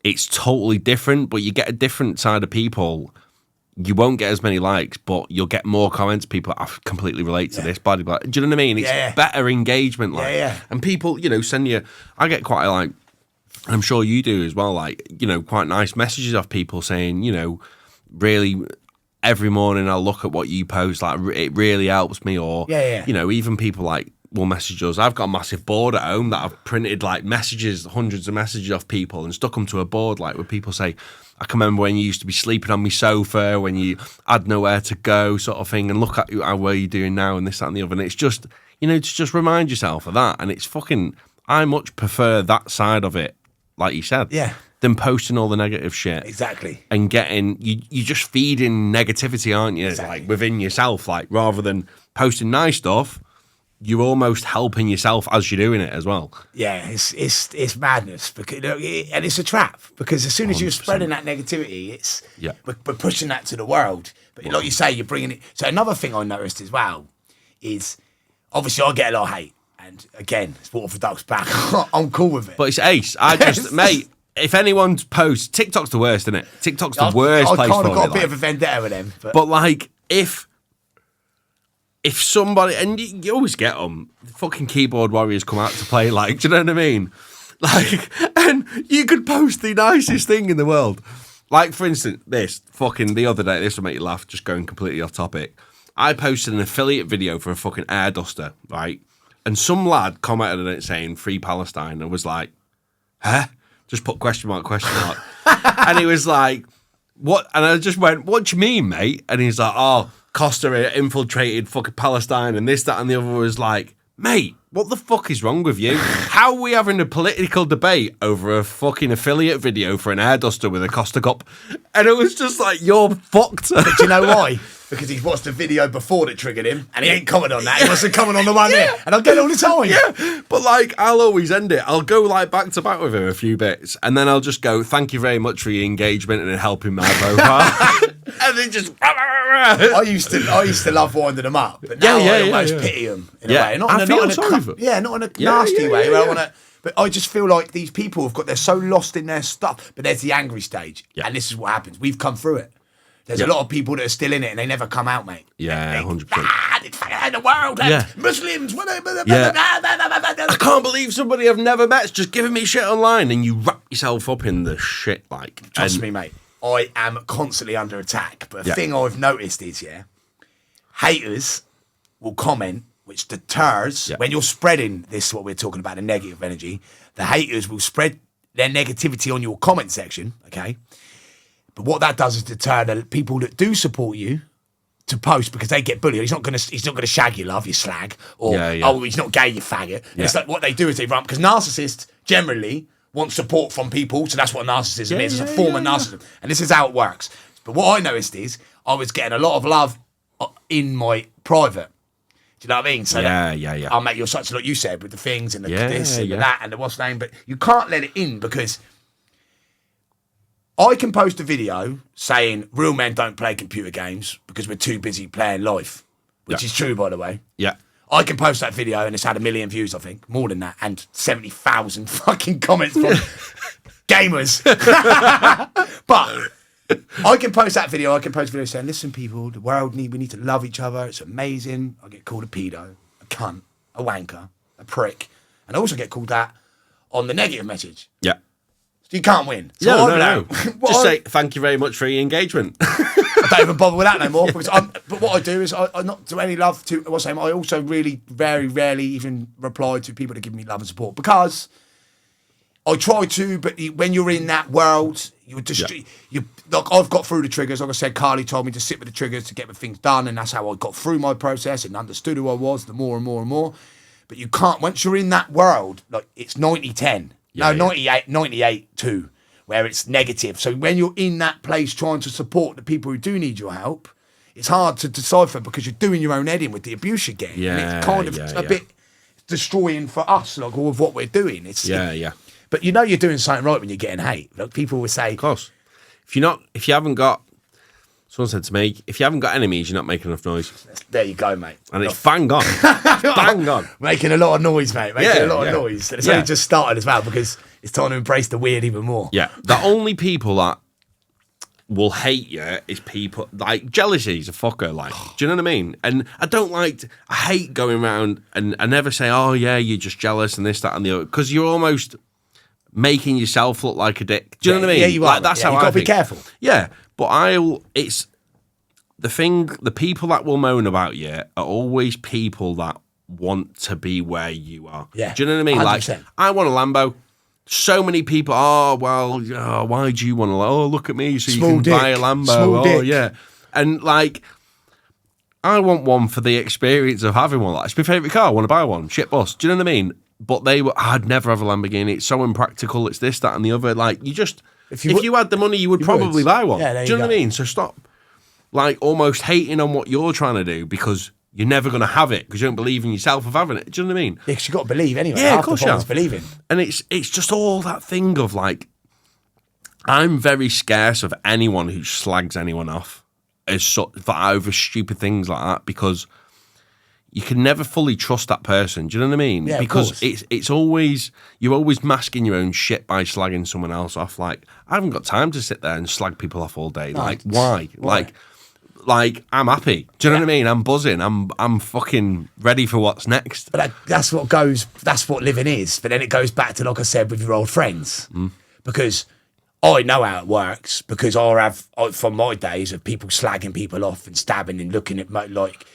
it's totally different, but you get a different side of people. You won't get as many likes, but you'll get more comments. People completely relate to this, blah, blah. Do you know what I mean? It's better engagement. Like, and people, you know, send you, I get quite like, I'm sure you do as well, like, you know, quite nice messages off people saying, you know, really, every morning I'll look at what you post, like, it really helps me. Or, you know, even people like will message us. I've got a massive board at home that I've printed like messages, hundreds of messages off people and stuck them to a board, like, where people say, I can remember when you used to be sleeping on my sofa, when you had nowhere to go, sort of thing, and look at how well you're doing now and this, that, and the other. And it's just, you know, to just remind yourself of that. And it's fucking, I much prefer that side of it, like you said, than posting all the negative shit. Exactly. And getting, you're just feeding negativity, aren't you? Exactly. Like, within yourself, like, rather than posting nice stuff, you're almost helping yourself as you're doing it as well. Yeah, it's madness, because and it's a trap, because as soon as you're spreading that negativity, we're pushing that to the world. But like you say, you're bringing it. So another thing I noticed as well is obviously I get a lot of hate. And again, it's water for ducks back. I'm cool with it. But it's ace. I just, mate, if anyone posts, TikTok's the worst, isn't it? TikTok's the worst place for it. I kind of got a bit of a vendetta with them. But like, if somebody, and you always get them, fucking keyboard warriors come out to play, like, do you know what I mean? Like, and you could post the nicest thing in the world. Like, for instance, the other day, this will make you laugh, just going completely off topic. I posted an affiliate video for a fucking air duster, right? And some lad commented on it saying, Free Palestine. And was like, huh? Just put question mark. And he was like, what? And I just went, what do you mean, mate? And he's like, oh, Costa infiltrated fucking Palestine and this, that, and the other. Was like, mate, what the fuck is wrong with you? How are we having a political debate over a fucking affiliate video for an air duster with a Costa cup? And it was just like, you're fucked. But do you know why? Because he's watched a video before that triggered him, and he ain't commented on that. He wants to comment on the one here, and I get it all the time. Yeah, but like, I'll always end it. I'll go like back to back with him a few bits, and then I'll just go, thank you very much for your engagement and helping my profile. And then just... I used to love winding them up, but now I almost pity them in a way. Not in a nasty way. Where I want to... But I just feel like these people they're so lost in their stuff. But there's the angry stage, and this is what happens. We've come through it. There's a lot of people that are still in it and they never come out, mate. Yeah, 100%. It's the world, Muslims, whatever. I can't believe somebody I've never met's just giving me shit online, and you wrap yourself up in the shit, like. Trust me, mate. I am constantly under attack. But the thing I've noticed is, haters will comment, which deters, when you're spreading this, what we're talking about, the negative energy, the haters will spread their negativity on your comment section, okay? But what that does is deter the people that do support you to post because they get bullied. He's not gonna shag you, love, you slag, or oh, he's not gay, you faggot. Yeah. It's like what they do is they run because narcissists generally want support from people, so that's what narcissism is. It's a form of narcissism, and this is how it works. But what I noticed is I was getting a lot of love in my private. Do you know what I mean? So I'll make you such like you said with the things and the this and the that and the what's name, but you can't let it in because. I can post a video saying real men don't play computer games because we're too busy playing life, which is true, by the way. Yeah. I can post that video and it's had 1 million views, I think, more than that, and 70,000 fucking comments from gamers. But I can post that video. I can post a video saying, listen, people, the world we need to love each other. It's amazing. I get called a pedo, a cunt, a wanker, a prick. And I also get called that on the negative message. Yeah. You can't win. So no. Just say thank you very much for your engagement. I don't even bother with that no more. Because but what I do is I not do any love to what's name. I also really very rarely even reply to people that give me love and support because I try to. But when you're in that world, you're just like I've got through the triggers. Like I said, Carly told me to sit with the triggers to get the things done, and that's how I got through my process and understood who I was. The more and more and more. But you can't once you're in that world. Like it's 90-10. 98-2, where it's negative. So when you're in that place trying to support the people who do need your help, it's hard to decipher because you're doing your own head in with the abuse you're getting. And it's kind of a bit destroying for us, like all of what we're doing. But you know you're doing something right when you're getting hate. Like people will say, of course, if you haven't got. Someone said to me, if you haven't got enemies, you're not making enough noise. There you go, mate. And it's bang on. Bang on. Making a lot of noise, mate. Making a lot of noise. And it's only just started as well because it's time to embrace the weird even more. Yeah. The only people that will hate you is people, like, jealousy's a fucker, like, do you know what I mean? And I hate going around and I never say, oh, yeah, you're just jealous and this, that, and the other, because you're almost making yourself look like a dick. Do you know what I mean? Yeah, you are. Like, that's how you I got to be think. careful. Yeah. But it's the people that will moan about you are always people that want to be where you are. Yeah. Do you know what I mean? 100%. Like, I want a Lambo. So many people, why do you want to, look at me so Small you can dick. buy a Lambo. Small dick. Yeah. And like, I want one for the experience of having one. Like, it's my favourite car. I want to buy one. Shit boss. Do you know what I mean? But I'd never have a Lamborghini. It's so impractical. It's this, that, and the other. Like, if you had the money, you would probably buy one. Yeah, do you know what I mean? So stop, like, almost hating on what you're trying to do because you're never going to have it because you don't believe in yourself of having it. Do you know what I mean? Yeah, because you've got to believe anyway. Yeah, half of course the problem's believing. And it's just all that thing of, like, I'm very scarce of anyone who slags anyone off over stupid things like that because you can never fully trust that person. Do you know what I mean? Yeah, because it's always, you're always masking your own shit by slagging someone else off. Like, I haven't got time to sit there and slag people off all day. Like, why? Like, I'm happy. Do you know what I mean? I'm buzzing. I'm fucking ready for what's next. But that's what living is. But then it goes back to, like I said, with your old friends. Because I know how it works, because from my days of people slagging people off and stabbing and looking at, like,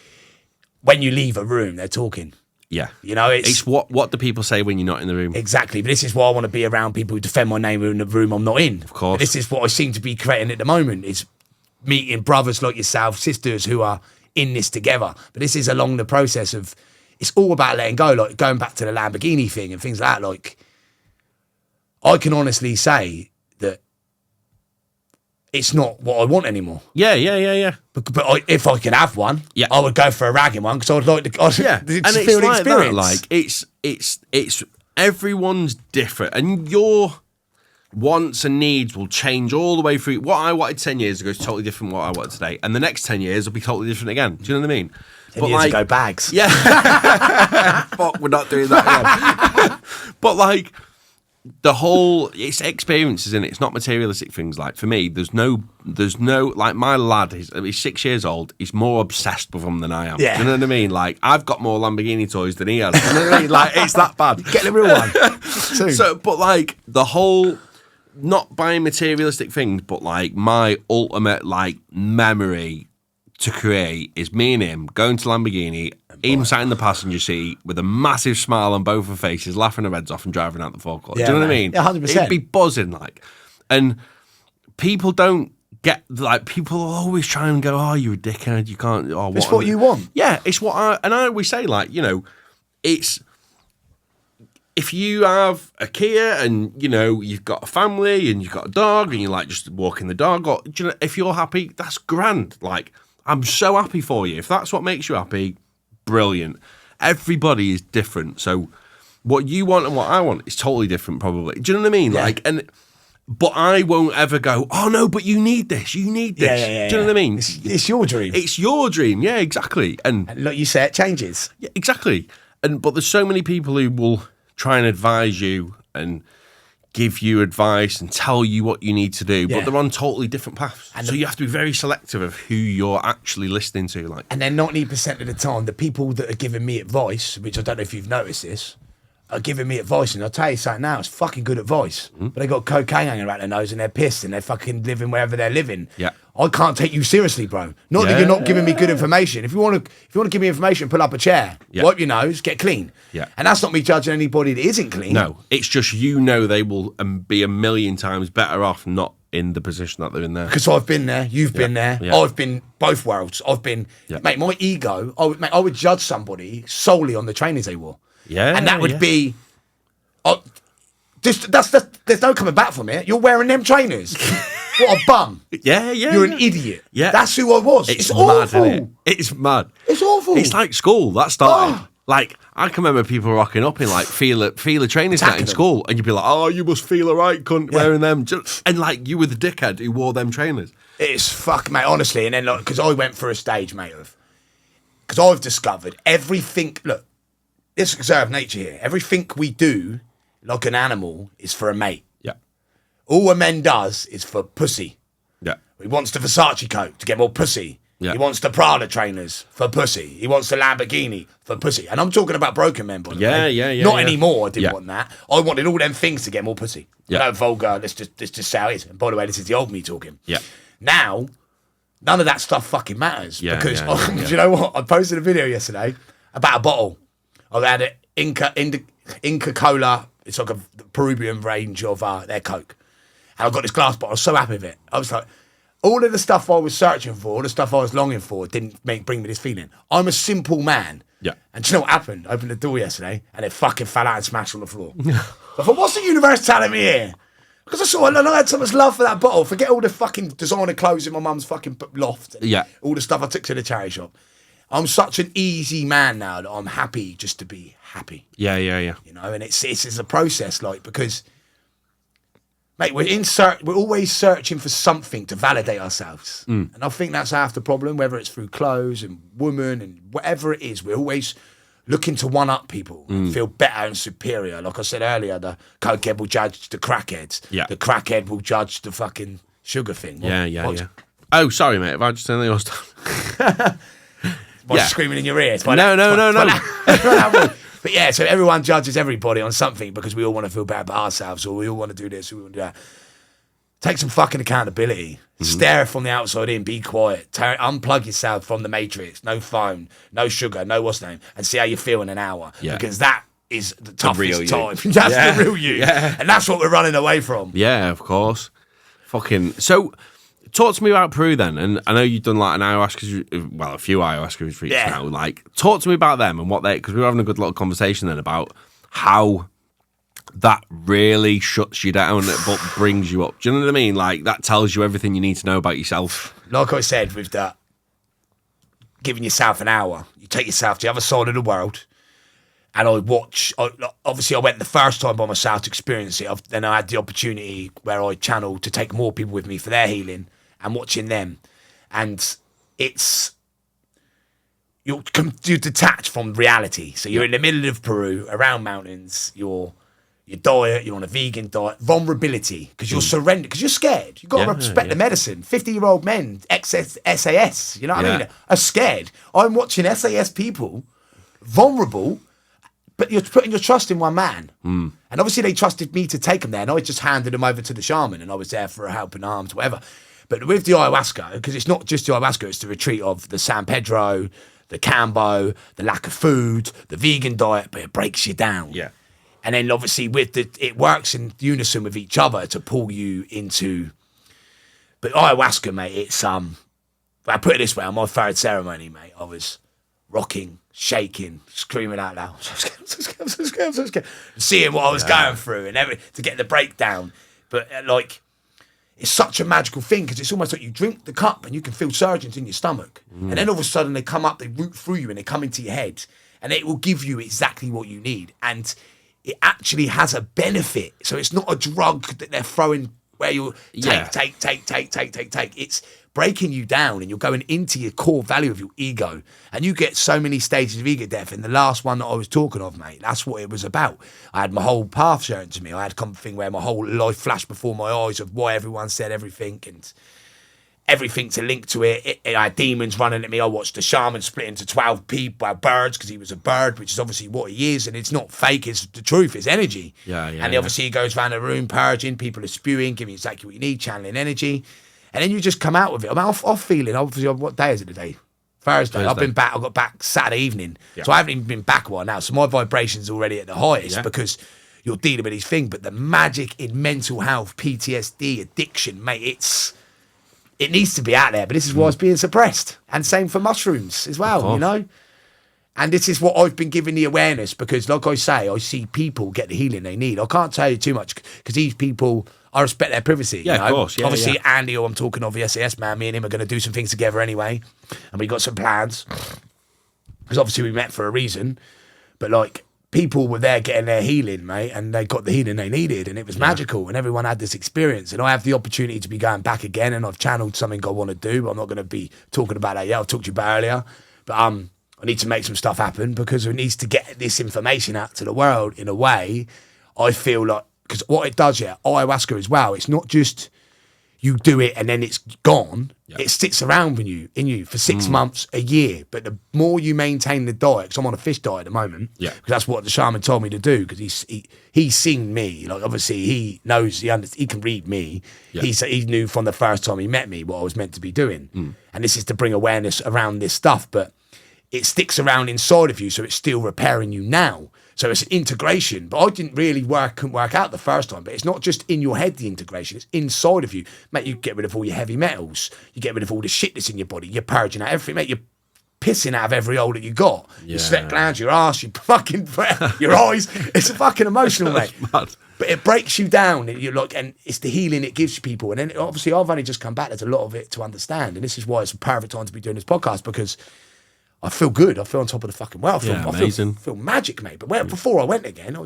when you leave a room, they're talking. Yeah. You know, it's what do people say when you're not in the room? Exactly. But this is why I want to be around people who defend my name in the room I'm not in. Of course. But this is what I seem to be creating at the moment, is meeting brothers like yourself, sisters who are in this together. But this is along the process of, it's all about letting go, like going back to the Lamborghini thing and things like that. Like, I can honestly say that it's not what I want anymore. Yeah. But if I could have one, yeah, I would go for a ragging one, because I would like to and it's feel the like experience. That, like it's everyone's different, and your wants and needs will change all the way through. What I wanted 10 years ago is totally different from what I want today, and the next 10 years will be totally different again. Do you know what I mean? 10 years ago, bags. Yeah. Fuck, we're not doing that again. But like, the whole, it's experiences, in it. It's not materialistic things. Like, for me, there's no like, my lad, he's 6 years old, he's more obsessed with them than I am. Yeah. Do you know what I mean? Like, I've got more Lamborghini toys than he has. Do you know what I mean? Like, it's that bad. Get the real one. Soon. So, but like, the whole, not buying materialistic things, but like, my ultimate, like, memory to create is me and him going to Lamborghini, him sat in the passenger seat with a massive smile on both our faces, laughing our heads off and driving out the forecourt. Yeah, do you know what I mean? Yeah, 100%. It'd be buzzing, like. And people don't get, like, people always try and go, oh, you're a dickhead, you can't, oh, what. It's what you want. Yeah, it's what I always say, like, you know, it's, if you have a Kia and, you know, you've got a family and you've got a dog and you like just walking the dog, or, do you know, if you're happy, that's grand. Like, I'm so happy for you. If that's what makes you happy, brilliant. Everybody is different. So what you want and what I want is totally different, probably. Do you know what I mean? Yeah. Like, but I won't ever go, oh no, but you need this. You need this. Yeah, Do you know what I mean? It's your dream. It's your dream. Yeah, exactly. And like you say, it changes. Yeah, exactly. But there's so many people who will try and advise you and give you advice and tell you what you need to do, but they're on totally different paths. And so you have to be very selective of who you're actually listening to. Like, and then 90% of the time, the people that are giving me advice, which I don't know if you've noticed this, are giving me advice, and I'll tell you something now, it's fucking good advice. But they got cocaine hanging around their nose and they're pissed and they're fucking living wherever they're living. Yeah. I can't take you seriously, bro. Not that you're not giving me good information. If you want to give me information, pull up a chair, wipe your nose, get clean. Yeah. And that's not me judging anybody that isn't clean. No, it's just, you know, they will be a million times better off not in the position that they're in there. Because I've been there, you've been there, I've been both worlds. I've been, mate, my ego, I would judge somebody solely on the trainers they wore. Yeah. And that would be, there's no coming back from it. You're wearing them trainers. What a bum. Yeah. You're an idiot. Yeah. That's who I was. It's mad, awful. Isn't it? It's mad. It's awful. It's like school. That started. Like, I can remember people rocking up in like feel a trainers net in school, and you'd be like, oh, you must feel a right cunt wearing them. And like, you were the dickhead who wore them trainers. It's fuck, mate, honestly. And then, like, because I went for a stage, mate, because I've discovered everything. Look, it's conserved nature here. Everything we do, like an animal, is for a mate. Yeah. All a man does is for pussy. Yeah. He wants the Versace coat to get more pussy. Yeah. He wants the Prada trainers for pussy. He wants the Lamborghini for pussy. And I'm talking about broken men, by the way. Yeah. Not anymore. I didn't want that. I wanted all them things to get more pussy. Yeah. No vulgar. Let's just say how it is. And by the way, this is the old me talking. Yeah. Now, none of that stuff fucking matters. Yeah, because yeah. do you know what? I posted a video yesterday about a bottle. I had an Inca Cola. It's like a Peruvian range of their Coke. And I got this glass bottle. I was so happy with it. I was like, all of the stuff I was searching for, all the stuff I was longing for, didn't bring me this feeling. I'm a simple man. Yeah. And do you know what happened? I opened the door yesterday and it fucking fell out and smashed on the floor. I thought, what's the universe telling me here? Because I had so much love for that bottle. Forget all the fucking designer clothes in my mum's fucking loft. And all the stuff I took to the charity shop. I'm such an easy man now that I'm happy just to be happy. Yeah. You know, and it's a process, like, because... Mate, we're always searching for something to validate ourselves. And I think that's half the problem, whether it's through clothes and women and whatever it is. We're always looking to one-up people and feel better and superior. Like I said earlier, the cokehead will judge the crackheads. Yeah. The crackhead will judge the fucking sugar thing. Yeah. Oh, sorry, mate. Have I just turned yours down? Screaming in your ears. No. But yeah, so everyone judges everybody on something because we all want to feel bad about ourselves, or we all want to do this, or we want to do that. Take some fucking accountability. Stare from the outside in. Be quiet. Unplug yourself from the matrix. No phone. No sugar. No what's name. And see how you feel in an hour. Yeah. Because that is the toughest time. That's the real you. Yeah. And that's what we're running away from. Yeah, of course. Fucking. So, talk to me about Peru then. And I know you've done like a few ayahuasca retreats now. Like, talk to me about them and what because we were having a good little conversation then about how that really shuts you down but brings you up. Do you know what I mean? Like, that tells you everything you need to know about yourself. Like I said, with that, giving yourself an hour, you take yourself to the other side of the world, and obviously I went the first time by myself to experience it. Then I had the opportunity where I channeled to take more people with me for their healing and watching them. And you're detached from reality. So you're in the middle of Peru, around mountains, your diet, you're on a vegan diet, vulnerability, because you're surrendered, because you're scared. You've got to respect the medicine. 50-year-old men, SAS, you know what I mean, are scared. I'm watching SAS people, vulnerable, but you're putting your trust in one man. And obviously they trusted me to take them there, and I just handed them over to the shaman, and I was there for a helping arms, whatever. But with the ayahuasca, because it's not just the ayahuasca, it's the retreat of the San Pedro, the Cambo, the lack of food, the vegan diet, but it breaks you down. Yeah. And then obviously it works in unison with each other to pull you into. But ayahuasca, mate, it's I put it this way, on my third ceremony, mate, I was rocking, shaking, screaming out loud, so scared, seeing what I was going through and to get the breakdown. But it's such a magical thing, because it's almost like you drink the cup and you can feel surgeons in your stomach, and then all of a sudden they come up, they root through you, and they come into your head, and it will give you exactly what you need. And it actually has a benefit. So it's not a drug that they're throwing where you take. It's breaking you down, and you're going into your core value of your ego. And you get so many stages of ego death. And the last one that I was talking of, mate, that's what it was about. I had my whole path shown to me. I had something where my whole life flashed before my eyes of why everyone said everything, and everything to link to it. I had demons running at me. I watched the shaman split into 12 people by birds, because he was a bird, which is obviously what he is, and it's not fake, it's the truth, it's energy. And obviously he goes around the room purging, people are spewing, giving you exactly what you need, channeling energy, and then you just come out with it. I'm off feeling, obviously, what day is it today? Thursday. I've been back, I got back Saturday evening, so I haven't even been back a while now, so my vibration's already at the highest, because you're dealing with these things. But the magic in mental health, PTSD, addiction, mate, it needs to be out there, but this is why it's being suppressed. And same for mushrooms as well, you know? And this is what I've been giving the awareness, because like I say, I see people get the healing they need. I can't tell you too much, because these people, I respect their privacy. Yeah, you know? Of course. Yeah, obviously, Andy, who I'm talking of, the SAS man, me and him are going to do some things together anyway. And we got some plans, because obviously we met for a reason. But people were there getting their healing, mate, and they got the healing they needed, and it was magical, and everyone had this experience. And I have the opportunity to be going back again, and I've channeled something I want to do, but I'm not going to be talking about that yet. I've talked to you about earlier. But I need to make some stuff happen, because it needs to get this information out to the world in a way. I feel like, because what it does, ayahuasca as well, it's not just you do it and then it's gone. It sticks around in you for 6 months, a year. But the more you maintain the diet, because I'm on a fish diet at the moment, because that's what the shaman told me to do, because he's seen me. Obviously he knows, he can read me. He knew from the first time he met me what I was meant to be doing. And this is to bring awareness around this stuff, but it sticks around inside of you, so it's still repairing you now. So it's an integration, but I couldn't work out the first time. But it's not just in your head, the integration, it's inside of you. Mate, you get rid of all your heavy metals, you get rid of all the shit that's in your body, you're purging out everything, mate, you're pissing out of every hole that you got. Your sweat glands, your arse, your fucking your eyes. It's fucking emotional, mate. But it breaks you down, and you're and it's the healing it gives people. And then obviously I've only just come back, there's a lot of it to understand. And this is why it's a perfect time to be doing this podcast, because I feel good. I feel on top of the fucking world. I feel magic, mate. But before I went again,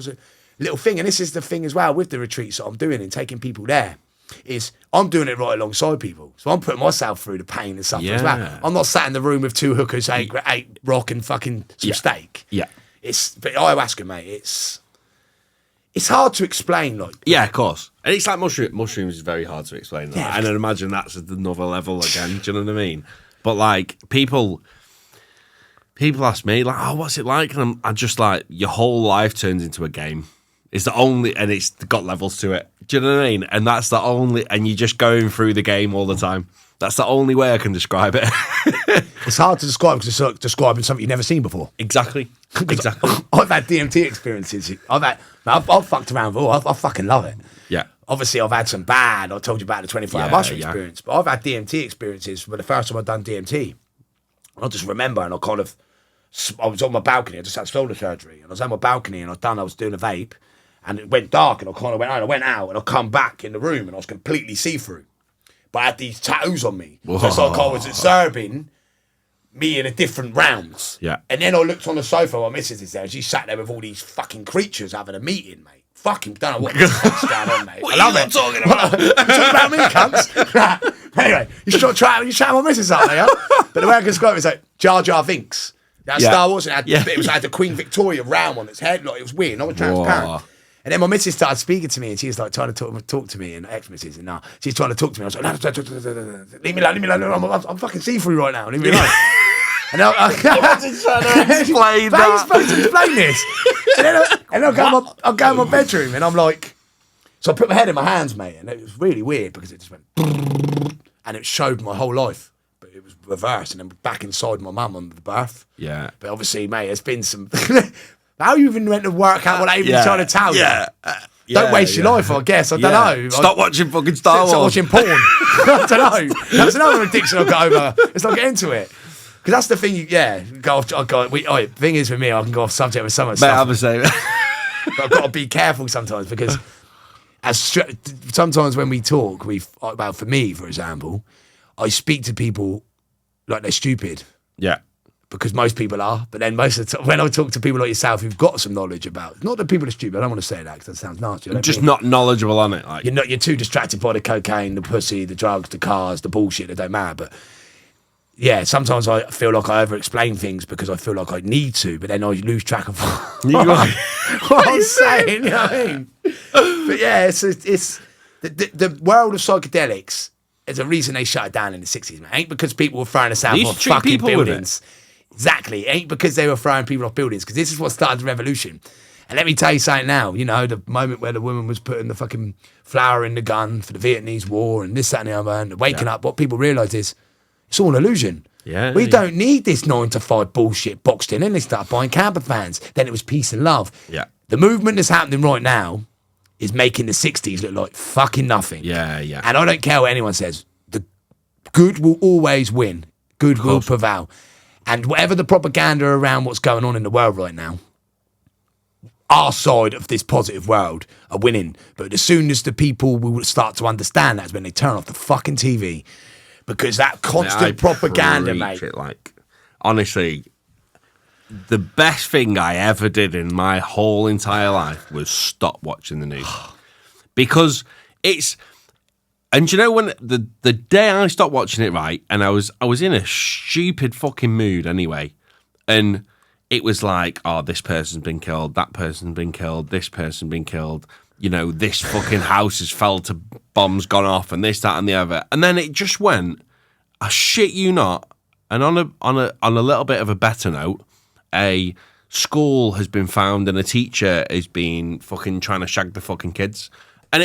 little thing, and this is the thing as well with the retreats that I'm doing and taking people there, is I'm doing it right alongside people. So I'm putting myself through the pain and suffering as well. I'm not sat in the room with 2 hookers, ate rock and fucking some steak. Yeah. But ayahuasca, mate, it's hard to explain. Like, yeah, of course. And it's like mushrooms is very hard to explain. Yeah. And I imagine that's at another level again. Do you know what I mean? But like people ask me like, oh, what's it like? And I'm just like, your whole life turns into a game. It's the only, and it's got levels to it. Do you know what I mean? And that's the only, and you're just going through the game all the time. That's the only way I can describe it. It's hard to describe because it's like describing something you've never seen before. Exactly. I've had DMT experiences. I've fucked around with all. I fucking love it. Yeah. Obviously, I've had some bad. I told you about the 24-hour mushroom experience, but I've had DMT experiences for the first time I've done DMT. I just remember, and I was on my balcony. I just had shoulder surgery, and I was on my balcony, and I was doing a vape, and it went dark, and I kind of went out. I went out, and I come back in the room, and I was completely see-through. But I had these tattoos on me. Whoa. So it's like I was observing me in a different rounds. Yeah. And then I looked on the sofa, my missus is there, and she sat there with all these fucking creatures having a meeting, mate. Fucking don't know what the fuck's going on, mate. What I love it. Talking about? You talking about me, cunts? Anyway, you should try my missus up there, But the way I can describe it is like Jar Jar Binks. That's Star Wars, and it was like the Queen Victoria round on its head. Like, it was weird, not transparent. Whoa. And then my missus started speaking to me, and she was like trying to talk to me, and ex-missus, and she's trying to talk to me. I was like, no, leave me alone, I'm fucking see-through right now, leave me alone. And I was trying to explain that. How are you supposed to explain this? And then I'll go in my bedroom, and I'm like, so I put my head in my hands, mate, and it was really weird because it just went, and it showed my whole life. But it was reversed, and then back inside my mum on the birth. Yeah. But obviously, mate, there's been some... How you even meant to work out what I even trying to tell you? Don't waste your life, I guess. I don't know. Stop watching fucking Star Wars. Stop watching porn. I don't know. That's another addiction I've got over. Let's not get into it. Because that's the thing, the thing is with me, I can go off subject with some of the stuff. I'm the same. But I've got to be careful sometimes because sometimes when we talk, for me, for example, I speak to people like they're stupid. Yeah. Because most people are, but then most of the time, when I talk to people like yourself who've got some knowledge about, not that people are stupid, I don't want to say that because that sounds nasty. Just not knowledgeable on it. Like. You're too distracted by the cocaine, the pussy, the drugs, the cars, the bullshit that don't matter. But yeah, sometimes I feel like I over-explain things because I feel like I need to, but then I lose track of what I'm saying. You know what I mean? But yeah, it's the world of psychedelics. There's a reason they shut it down in the 60s, man. It ain't because people were throwing us out of fucking buildings. Exactly. It ain't because they were throwing people off buildings, because this is what started the revolution. And let me tell you something now, the moment where the woman was putting the fucking flour in the gun for the Vietnamese War and this, that, and the other, and waking up, what people realise is it's all an illusion. Yeah, we don't need this 9-to-5 bullshit boxed in. And they start buying camper vans. Then it was peace and love. Yeah. The movement that's happening right now is making the 60s look like fucking nothing. Yeah, yeah. And I don't care what anyone says. The good will always win. Good will prevail. And whatever the propaganda around what's going on in the world right now, our side of this positive world are winning. But as soon as the people will start to understand, that's when they turn off the fucking TV. Because that constant propaganda, mate. Honestly, the best thing I ever did in my whole entire life was stop watching the news. Because it's... And you know, when the day I stopped watching it, right, and I was in a stupid fucking mood anyway, and it was like, oh, this person's been killed, that person's been killed, this person's been killed, this fucking house has fell to bombs gone off, and this, that, and the other, and then it just went, I shit you not, and on a little bit of a better note, a school has been found and a teacher has been fucking trying to shag the fucking kids.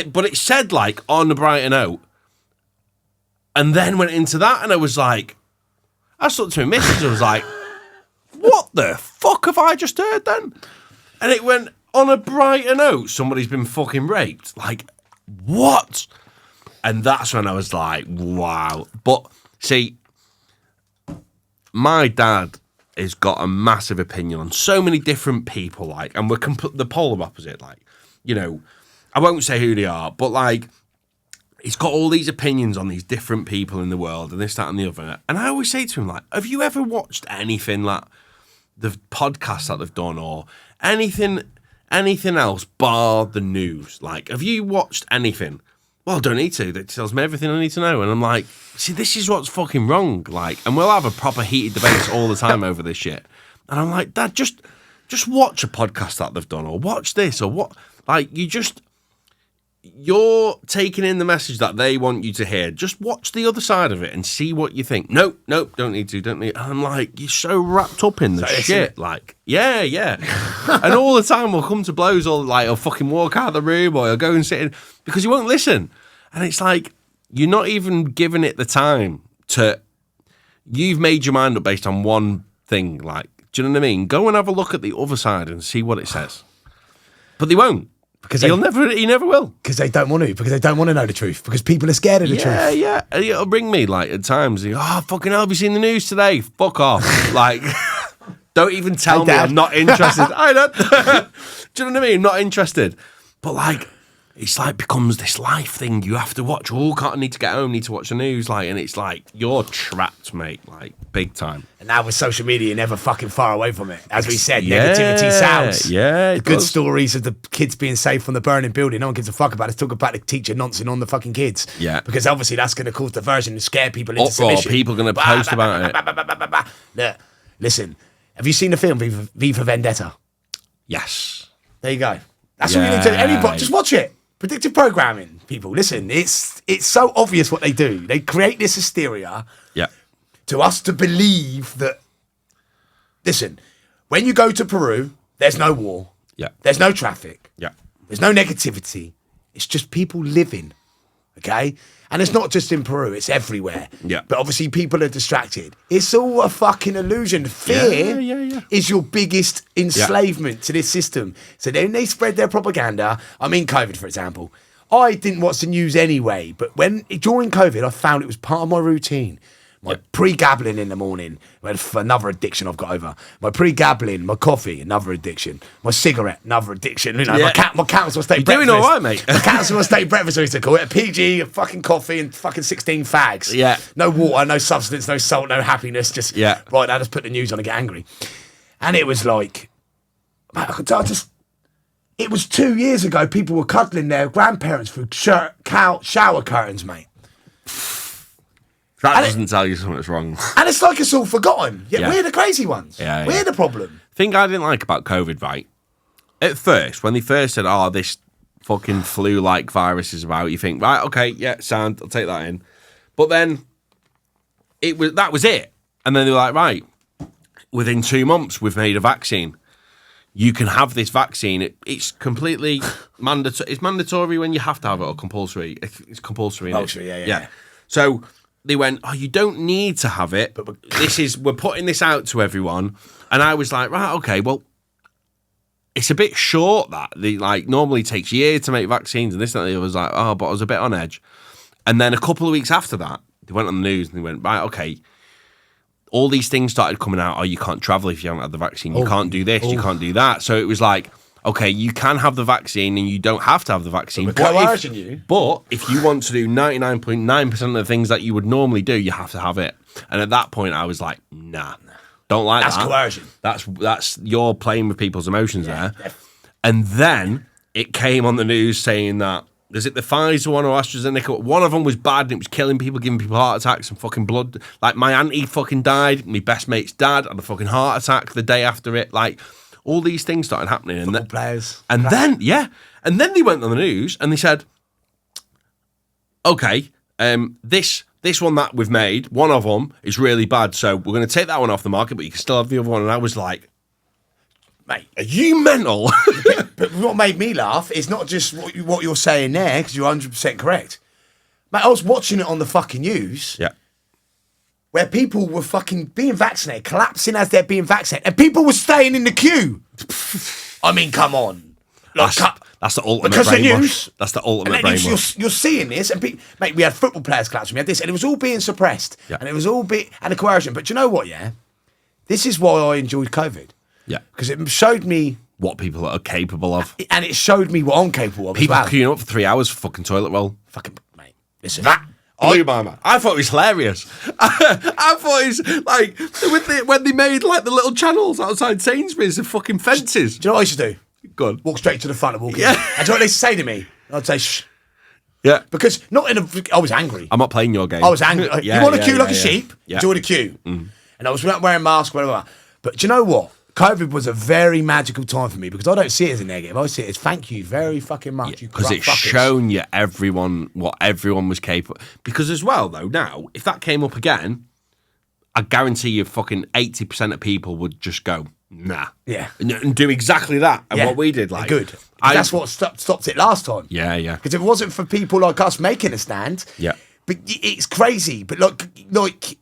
But it said like on the brighter note, and then went into that, and I was like, I looked to my missus, I was like, what the fuck have I just heard then? And it went on a brighter note, somebody's been fucking raped. Like, what? And that's when I was like, wow. But see, my dad has got a massive opinion on so many different people, like, and we're the polar opposite, like, I won't say who they are, but like, he's got all these opinions on these different people in the world and this, that, and the other. And I always say to him, like, have you ever watched anything like the podcasts that they've done or anything anything else bar the news? Like, have you watched anything? Well, I don't need to. That tells me everything I need to know. And I'm like, see, this is what's fucking wrong. Like, and we'll have a proper heated debate all the time over this shit. And I'm like, Dad, just watch a podcast that they've done, or watch this, or what. Like, you're taking in the message that they want you to hear. Just watch the other side of it and see what you think. Nope, don't need to. And I'm like, you're so wrapped up in the shit. Like, yeah. And all the time we'll come to blows, or like, I'll fucking walk out of the room, or I'll go and sit in, because you won't listen. And it's like, you're not even giving it the time to, you've made your mind up based on one thing. Like, do you know what I mean? Go and have a look at the other side and see what it says. But they won't. Because he never will. Because they don't want to. Because they don't want to know the truth. Because people are scared of the truth. Yeah. And it'll ring me like at times. Fucking hell, have you seen the news today? Fuck off. Like, don't even tell me I'm not interested. I don't. Do you know what I mean? Not interested. But like, it's like becomes this life thing you have to watch. I need to get home, need to watch the news. Like, and it's like, you're trapped, mate. Like, big time. And now with social media, you're never fucking far away from it. As we said, negativity sells. Yeah, the good stories of the kids being safe from the burning building. No one gives a fuck about it. Talk about the teacher nonsense on the fucking kids. Yeah. Because obviously that's going to cause diversion and scare people into submission. People going to post about it. Look, listen, have you seen the film V for Vendetta? Yes. There you go. That's what you need to do. Anybody, just watch it. Predictive programming, people. Listen, it's so obvious what they do. They create this hysteria to us to believe that, listen, when you go to Peru, there's no war. Yeah. There's no traffic. Yeah. There's no negativity. It's just people living. Okay? And it's not just in Peru, it's everywhere. Yeah. But obviously people are distracted. It's all a fucking illusion. Fear is your biggest enslavement to this system. So then they spread their propaganda. I mean, COVID, for example. I didn't watch the news anyway, but during COVID, I found it was part of my routine. My pre-gabbling in the morning, another addiction I've got over. My pre-gabbling, my coffee, another addiction. My cigarette, another addiction. You know, my council state breakfast. You're doing all right, mate. My council state breakfast, I used to call it. A PG, a fucking coffee, and fucking 16 fags. Yeah. No water, no substance, no salt, no happiness. Just, right now, just put the news on and get angry. And it was like, it was 2 years ago, people were cuddling their grandparents through shower curtains, mate. That doesn't tell you something's wrong. And it's like it's all forgotten. We're the crazy ones. We're the problem. Thing I didn't like about COVID, right? At first, when they first said, this fucking flu-like virus is about, you think, right, okay, sound, I'll take that in. But then, that was it. And then they were like, right, within 2 months, we've made a vaccine. You can have this vaccine. It's completely mandatory. It's mandatory when you have to have it, or compulsory. It's compulsory. Compulsory, yeah. So they went, you don't need to have it, but we're putting this out to everyone. And I was like, right, okay, well, it's a bit short that. Normally takes years to make vaccines and this and that. I was like, but I was a bit on edge. And then a couple of weeks after that, they went on the news and they went, right, okay, all these things started coming out. You can't travel if you haven't had the vaccine. You can't do this, you can't do that. So it was like, okay, you can have the vaccine and you don't have to have the vaccine. But if you want to do 99.9% of the things that you would normally do, you have to have it. And at that point, I was like, nah, don't like that. That's coercion. That's you're playing with people's emotions there. And then it came on the news saying that, is it the Pfizer one or AstraZeneca? One of them was bad and it was killing people, giving people heart attacks and fucking blood. Like, my auntie fucking died. My best mate's dad had a fucking heart attack the day after it. Like, all these things started happening. And players. And then they went on the news and they said, okay, this one that we've made, one of them is really bad, so we're going to take that one off the market, but you can still have the other one. And I was like, mate, are you mental? But what made me laugh is not just what you're saying there, because you're 100% correct. Mate, I was watching it on the fucking news. Yeah. Where people were fucking being vaccinated, collapsing as they're being vaccinated, and people were staying in the queue. I mean, come on. That's the ultimate because brainwash. The news, that's the ultimate brainwash. You're seeing this, and mate, we had football players collapsing, we had this, and it was all being suppressed, and it was all and a coercion. But you know what? This is why I enjoyed COVID. Yeah, because it showed me what people are capable of, and it showed me what I'm capable of. People queuing up for 3 hours for fucking toilet roll. Fucking mate, listen. Blew my mind. I thought it was hilarious. I thought it was like when they made like the little channels outside Sainsbury's of fucking fences. Do you know what I used to do? Good. Walk straight to the front and walk in. Yeah. And do you know what they say to me? I'd say, shh. Yeah. Because I was angry. I'm not playing your game. I was angry. Yeah, you want to yeah, queue like yeah, a sheep? Yeah. Join the queue. And I was wearing a mask, whatever. But do you know what? COVID was a very magical time for me because I don't see it as a negative. I see it as thank you very fucking much. Because Because it's shown you what everyone was capable. Because as well, though, now, if that came up again, I guarantee you fucking 80% of people would just go, nah. Yeah. And do exactly that. And what we did, like. Good. That's what stopped it last time. Yeah, yeah. Because if it wasn't for people like us making a stand, Yeah. but it's crazy. But like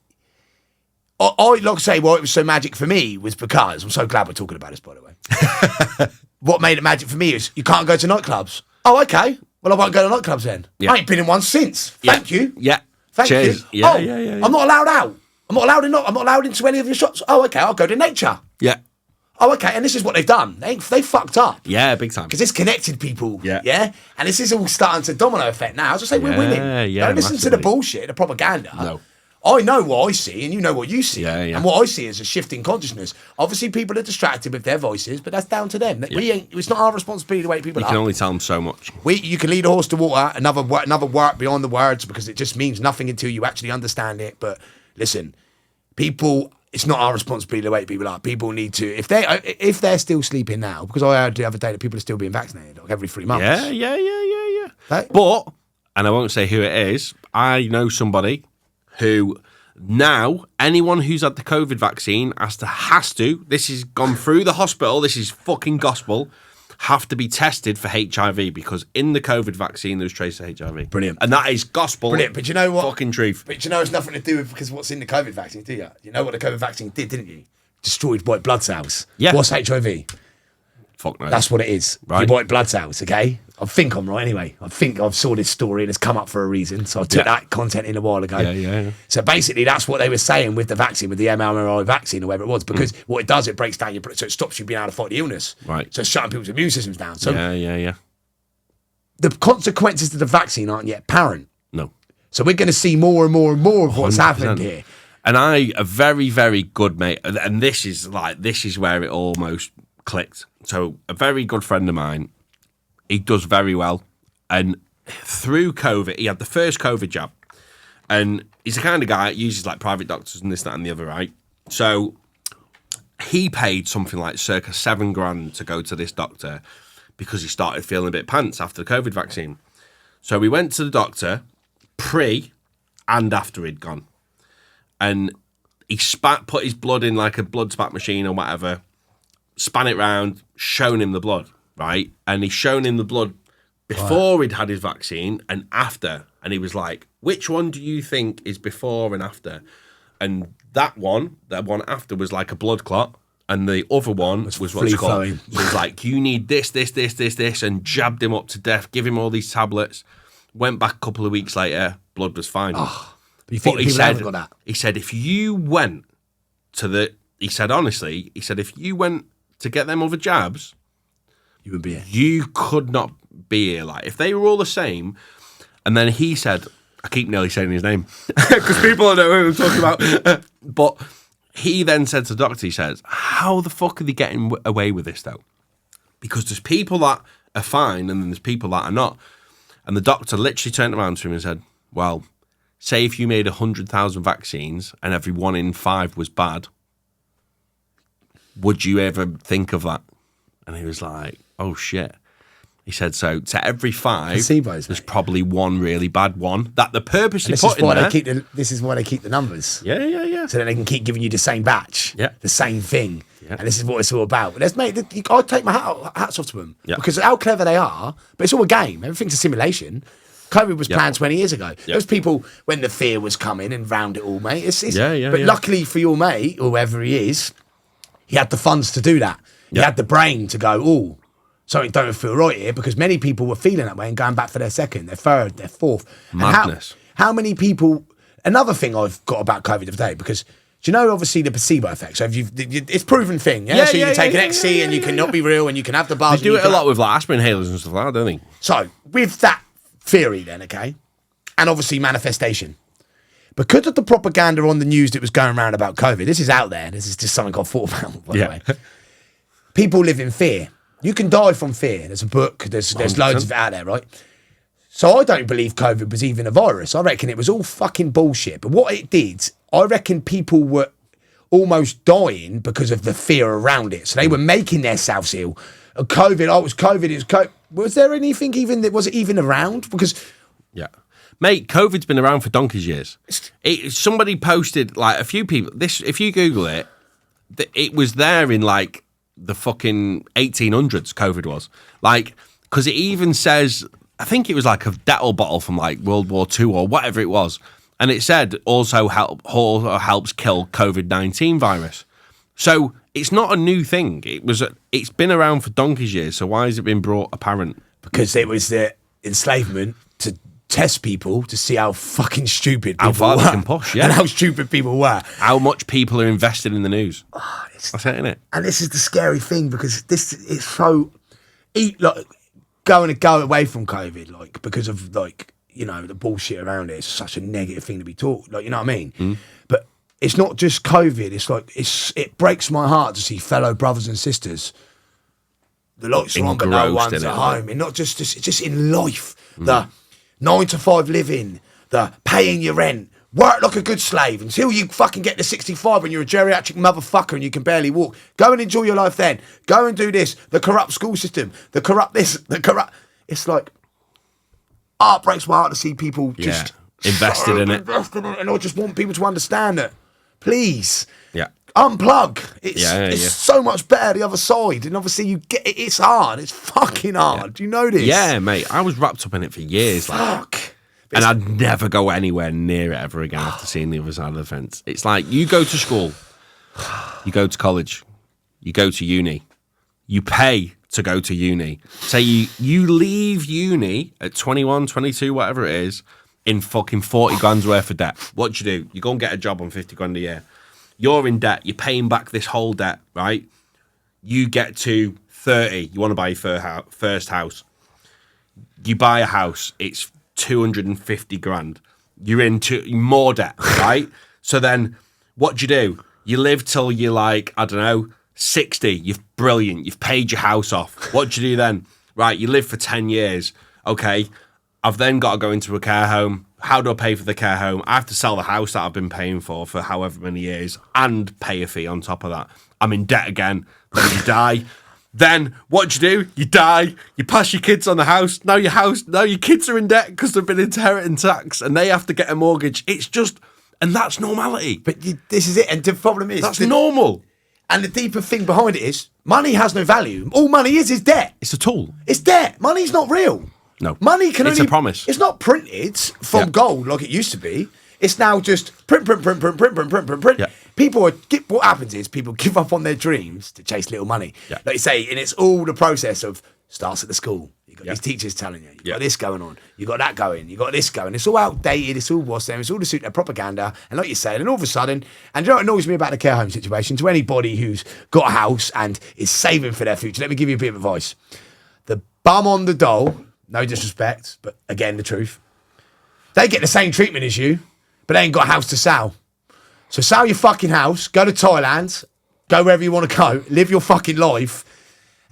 I like to say why it was so magic for me was because I'm so glad we're talking about this, by the way. What made it magic for me is you can't go to nightclubs. Oh, okay. Well, I won't go to nightclubs then. Yeah. I ain't been in one since. Thank you. Yeah. Thank Cheers. you. Yeah, oh, yeah. I'm not allowed out. I'm not allowed into any of your shops. Oh, okay. I'll go to nature. Yeah. Oh, okay. And this is what they've done. They fucked up. Yeah, big time. Because it's connected people. Yeah. Yeah. And this is all starting to domino effect now. I was just saying, we're winning. Yeah, Don't listen to the bullshit, the propaganda. No. I know what I see, and you know what you see. Yeah, yeah. And what I see is a shift in consciousness. Obviously, people are distracted with their voices, but that's down to them. It's not our responsibility to wake people You up. can only tell them so much. You can lead a horse to water, another word beyond the words, because it just means nothing until you actually understand it. But listen, people, it's not our responsibility to wake people up. People need to, if they're still sleeping now, because I heard the other day that people are still being vaccinated like every 3 months. Yeah. Right? But, and I won't say who it is, I know somebody who now anyone who's had the COVID vaccine has to, this has gone through the hospital, this is fucking gospel, have to be tested for HIV because in the COVID vaccine there's traces of HIV. Brilliant. And that is gospel. Brilliant. But you know what? Fucking truth. But you know it's nothing to do with because what's in the COVID vaccine, do you? You know what the COVID vaccine did, didn't you? Destroyed white blood cells. Yeah. What's HIV? Fuck no. That's what it is. Right. Your white blood cells, okay? I think I'm right anyway. I think I've saw this story and it's come up for a reason. So I took that content in a while ago. Yeah. So basically that's what they were saying with the vaccine, with the mRNA vaccine or whatever it was. Because what it does, it breaks down so it stops you being able to fight the illness. Right. So it's shutting people's immune systems down. So Yeah. the consequences of the vaccine aren't yet apparent. No. So we're going to see more and more and more of what's 100%. happened here. And a very, very good mate, and this is where it almost clicked. So a very good friend of mine, he does very well. And through COVID, he had the first COVID jab. And he's the kind of guy that uses like private doctors and this, that, and the other, right? So he paid something like circa $7,000 to go to this doctor because he started feeling a bit pants after the COVID vaccine. So we went to the doctor pre and after he'd gone. And he put his blood in like a blood spat machine or whatever, span it round, shown him the blood, right? And he's shown him the blood before he'd had his vaccine and after. And he was like, which one do you think is before and after? And that one after was like a blood clot. And the other one was what's called. So he was like, you need this, and jabbed him up to death, give him all these tablets. Went back a couple of weeks later, blood was fine. Oh, but you think people haven't got that? He said, if you went to honestly, if you went to get them other jabs, you would be here. You could not be here. Like, if they were all the same, and then he said, I keep nearly saying his name, because people don't know who I'm talking about, but he then said to the doctor, he says, how the fuck are they getting away with this, though? Because there's people that are fine, and then there's people that are not. And the doctor literally turned around to him and said, well, say if you made 100,000 vaccines and every 1 in 5 was bad, would you ever think of that? And he was like, oh shit. He said, so to every 5, placebos, there's probably 1 really bad one that the purposely this put in there. This is why they keep the numbers. Yeah. So that they can keep giving you the same batch, the same thing. Yeah. And this is what it's all about. But I take my hats off to them because how clever they are, but it's all a game. Everything's a simulation. COVID was planned 20 years ago. There was people when the fear was coming and round it all, mate. But luckily for your mate, whoever he is, he had the funds to do that. He had the brain to go, oh, something don't feel right here, because many people were feeling that way and going back for their second, their third, their fourth. Madness. How many people... Another thing I've got about COVID today, because... Do you know, obviously, the placebo effect? So it's a proven thing, yeah? So you can take an ecstasy and you can not be real and you can have the bars. They do it a lot with like aspirin inhalers and stuff like that, don't they? So, with that theory then, okay, and obviously manifestation, because of the propaganda on the news that was going around about COVID, this is out there, this is just something I've thought about, by the way. People live in fear. You can die from fear. There's a book. There's loads of it out there, right? So I don't believe COVID was even a virus. I reckon it was all fucking bullshit. But what it did, I reckon people were almost dying because of the fear around it. So they were making themselves ill. COVID, it was COVID. Was there anything was it even around? Because... Yeah. Mate, COVID's been around for donkey's years. Somebody posted, like, a few people... If you Google it, it was there in, like, the fucking 1800s, COVID was. Like, because it even says... I think it was like a Dettol bottle from like World War II or whatever it was. And it said also helps kill COVID-19 virus. So it's not a new thing. It's been around for donkey's years. So why has it been brought apparent? Because it was the enslavement to test people to see how fucking stupid people how far were. They can push, yeah. And how stupid people were. How much people are invested in the news. That's it, isn't it? And this is the scary thing because it's so... Go away from COVID, like, because of, like, you know, the bullshit around it. It's such a negative thing to be taught, like, you know what I mean? But it's not just COVID. It's like, it breaks my heart to see fellow brothers and sisters, the lights are on but no one's at home. And not just in life, the 9 to 5 living, the paying your rent, work like a good slave until you fucking get to 65 when you're a geriatric motherfucker and you can barely walk. Go and enjoy your life then. Go and do this. The corrupt school system. The corrupt this. The corrupt... It's like... it breaks my heart to see people just... Invested in it. And I just want people to understand that. Please. Yeah. Unplug. It's so much better the other side. And obviously you get it. It's hard. It's fucking hard. Yeah. Do you know this? Yeah, mate. I was wrapped up in it for years. Fuck. Like, and I'd never go anywhere near it ever again after seeing the other side of the fence. It's like you go to school, you go to college, you go to uni, you pay to go to uni. Say you leave uni at 21, 22, whatever it is, in fucking 40 grand's worth of debt. What do? You go and get a job on 50 grand a year. You're in debt. You're paying back this whole debt, right? You get to 30. You want to buy your first house. You buy a house. It's 250 grand. You're into more debt, right? So then what do? You live till you're like, I don't know, 60. You're brilliant. You've paid your house off. What do you do then? Right, you live for 10 years. Okay, I've then got to go into a care home. How do I pay for the care home? I have to sell the house that I've been paying for however many years and pay a fee on top of that. I'm in debt again. Then you die. Then what do? You die. You pass your kids on the house. Now your kids are in debt because they've been inheriting tax and they have to get a mortgage. It's just, and that's normality. But this is it. And the problem is that's normal. And the deeper thing behind it is money has no value. All money is debt. It's a tool. It's debt. Money's not real. No. Money can it's only... a promise. It's not printed from gold like it used to be. It's now just print. Yeah. What happens is people give up on their dreams to chase little money. Yeah. Like you say, and it's all the process of starts at the school. You got these teachers telling you, got this going on, you got that going, you got this going. It's all outdated. It's all what's there. It's all to suit their propaganda. And like you said, and all of a sudden, and you know what annoys me about the care home situation? To anybody who's got a house and is saving for their future, let me give you a bit of advice. The bum on the dole, no disrespect, but again, the truth. They get the same treatment as you, but they ain't got a house to sell. So sell your fucking house, go to Thailand, go wherever you want to go, live your fucking life,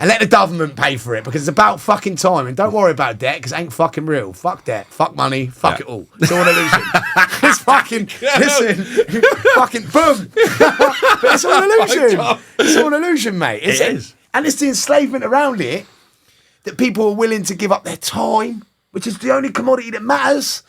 and let the government pay for it because it's about fucking time. And don't worry about debt because it ain't fucking real. Fuck debt, fuck money, fuck it all. It's all an illusion. It's fucking, listen, fucking boom. But it's all an illusion. It's all an illusion, mate. It is. And it's the enslavement around it that people are willing to give up their time, which is the only commodity that matters,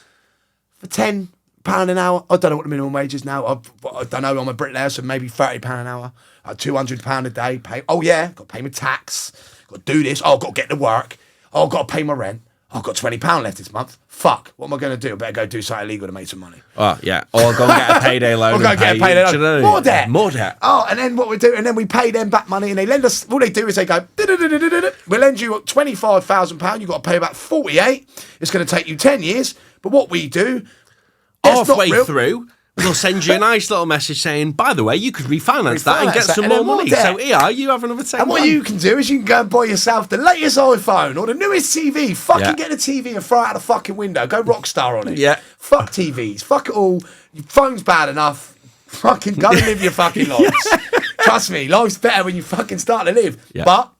for £10 an hour. I don't know what the minimum wage is now. I don't know. I'm a bricklayer, so maybe £30 an hour. £200 a day. Pay. Oh yeah, got to pay my tax. Got to do this. Oh, got to get to work. Oh, got to pay my rent. Oh, I've got £20 left this month. Fuck. What am I going to do? I better go do something illegal to make some money. Oh yeah. Or go and get a payday loan. Or go and get a payday loan. More debt. More debt. Oh, and then what we do? And then we pay them back money, and they lend us. All they do is they go. We'll lend you £25,000. You've got to pay about 48. It's going to take you 10 years. But what we do. Halfway through, we'll send you a nice little message saying, by the way, you could refinance that and get some more money. So here, you have another 10. And what you can do is you can go and buy yourself the latest iPhone or the newest TV. Fucking get the TV and throw it out the fucking window. Go Rockstar on it. Yeah. Fuck TVs. Fuck it all. Your phone's bad enough. Fucking go and live your fucking lives. Trust me, life's better when you fucking start to live. Yeah. But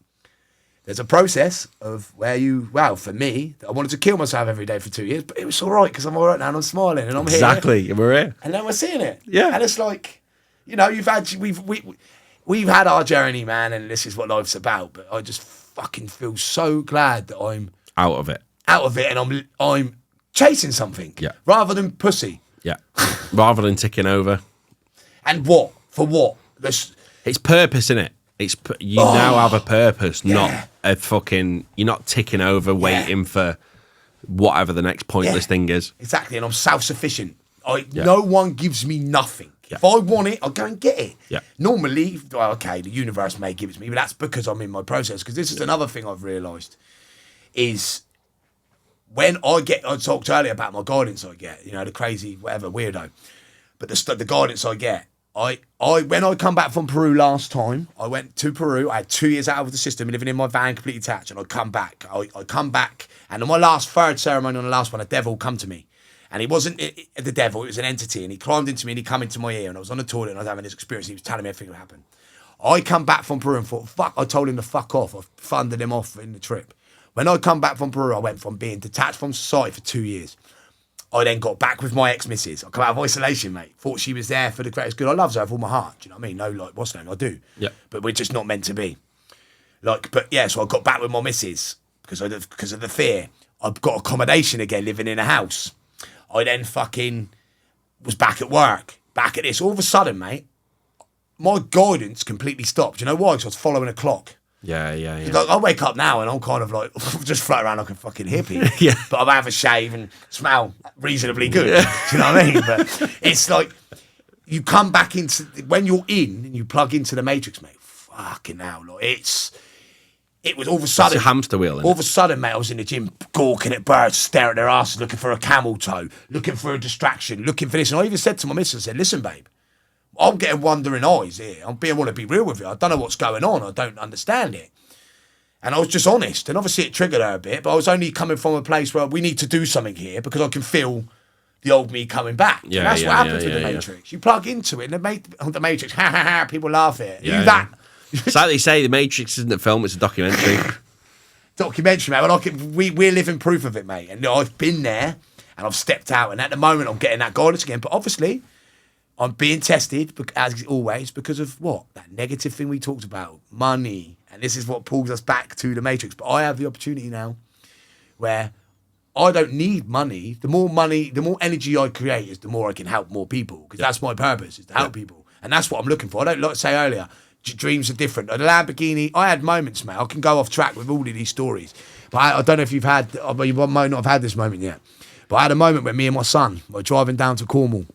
there's a process of where for me, I wanted to kill myself every day for 2 years, but it was all right because I'm all right now and I'm smiling and I'm here. Exactly, we're here. And then we're seeing it. Yeah. And it's like, we've had our journey, man, and this is what life's about. But I just fucking feel so glad that I'm out of it, and I'm chasing something. Yeah. Rather than pussy. Yeah. Rather than ticking over. And what? For what? It's purpose, innit? You now have a purpose, not a fucking. You're not ticking over, waiting for whatever the next pointless thing is. Exactly, and I'm self-sufficient. No one gives me nothing. Yeah. If I want it, I'll go and get it. Yeah. Normally, the universe may give it to me, but that's because I'm in my process. Because this is another thing I've realised is when I talked earlier about my guidance I get, the crazy whatever weirdo, but the guidance I get. When I come back from Peru last time, I went to Peru. I had 2 years out of the system, living in my van, completely detached, and I come back. I come back, and on my third ceremony, on the last one, a devil come to me. And he wasn't the devil, it was an entity, and he climbed into me and he come into my ear, and I was on the toilet and I was having this experience, and he was telling me everything that happened. I come back from Peru and thought, fuck, I told him to fuck off. I funded him off in the trip. When I come back from Peru, I went from being detached from society for 2 years. I then got back with my ex-missus. I come out of isolation, mate. Thought she was there for the greatest good. I love her with all my heart. Do you know what I mean? No, what's her name? I do. Yeah. But we're just not meant to be. So I got back with my missus because of the fear. I've got accommodation again, living in a house. I then fucking was back at work, back at this. All of a sudden, mate, my guidance completely stopped. You know why? Because I was following a clock. Yeah. Like, I wake up now and I'm kind of like, just float around like a fucking hippie. Yeah. But I have a shave and smell reasonably good. Yeah. Do you know what I mean? But it's like, you come back when you're in and you plug into the matrix, mate, fucking hell. Like, it was all of a sudden. It's a hamster wheel. All of a sudden, mate, I was in the gym gawking at birds, staring at their asses, looking for a camel toe, looking for a distraction, looking for this. And I even said to my missus, I said, listen, babe, I'm getting wandering eyes here. I want to be real with you. I don't know what's going on. I don't understand it. And I was just honest. And obviously it triggered her a bit, but I was only coming from a place where we need to do something here because I can feel the old me coming back. Yeah, and that's what happens with the Matrix. You plug into it and the Matrix, ha ha ha, people laugh at it. Yeah, that. It's like they say, the Matrix isn't a film, it's a documentary. Documentary, mate. We're living proof of it, mate. And I've been there and I've stepped out. And at the moment, I'm getting that guidance again. But obviously, I'm being tested, as always, because of what? That negative thing we talked about, money. And this is what pulls us back to the Matrix. But I have the opportunity now where I don't need money. The more energy I create is the more I can help more people. Because that's my purpose, is to help people. And that's what I'm looking for. I don't like to say earlier, dreams are different. A Lamborghini, I had moments, mate. I can go off track with all of these stories. But I don't know if you might not have had this moment yet. But I had a moment where me and my son were driving down to Cornwall.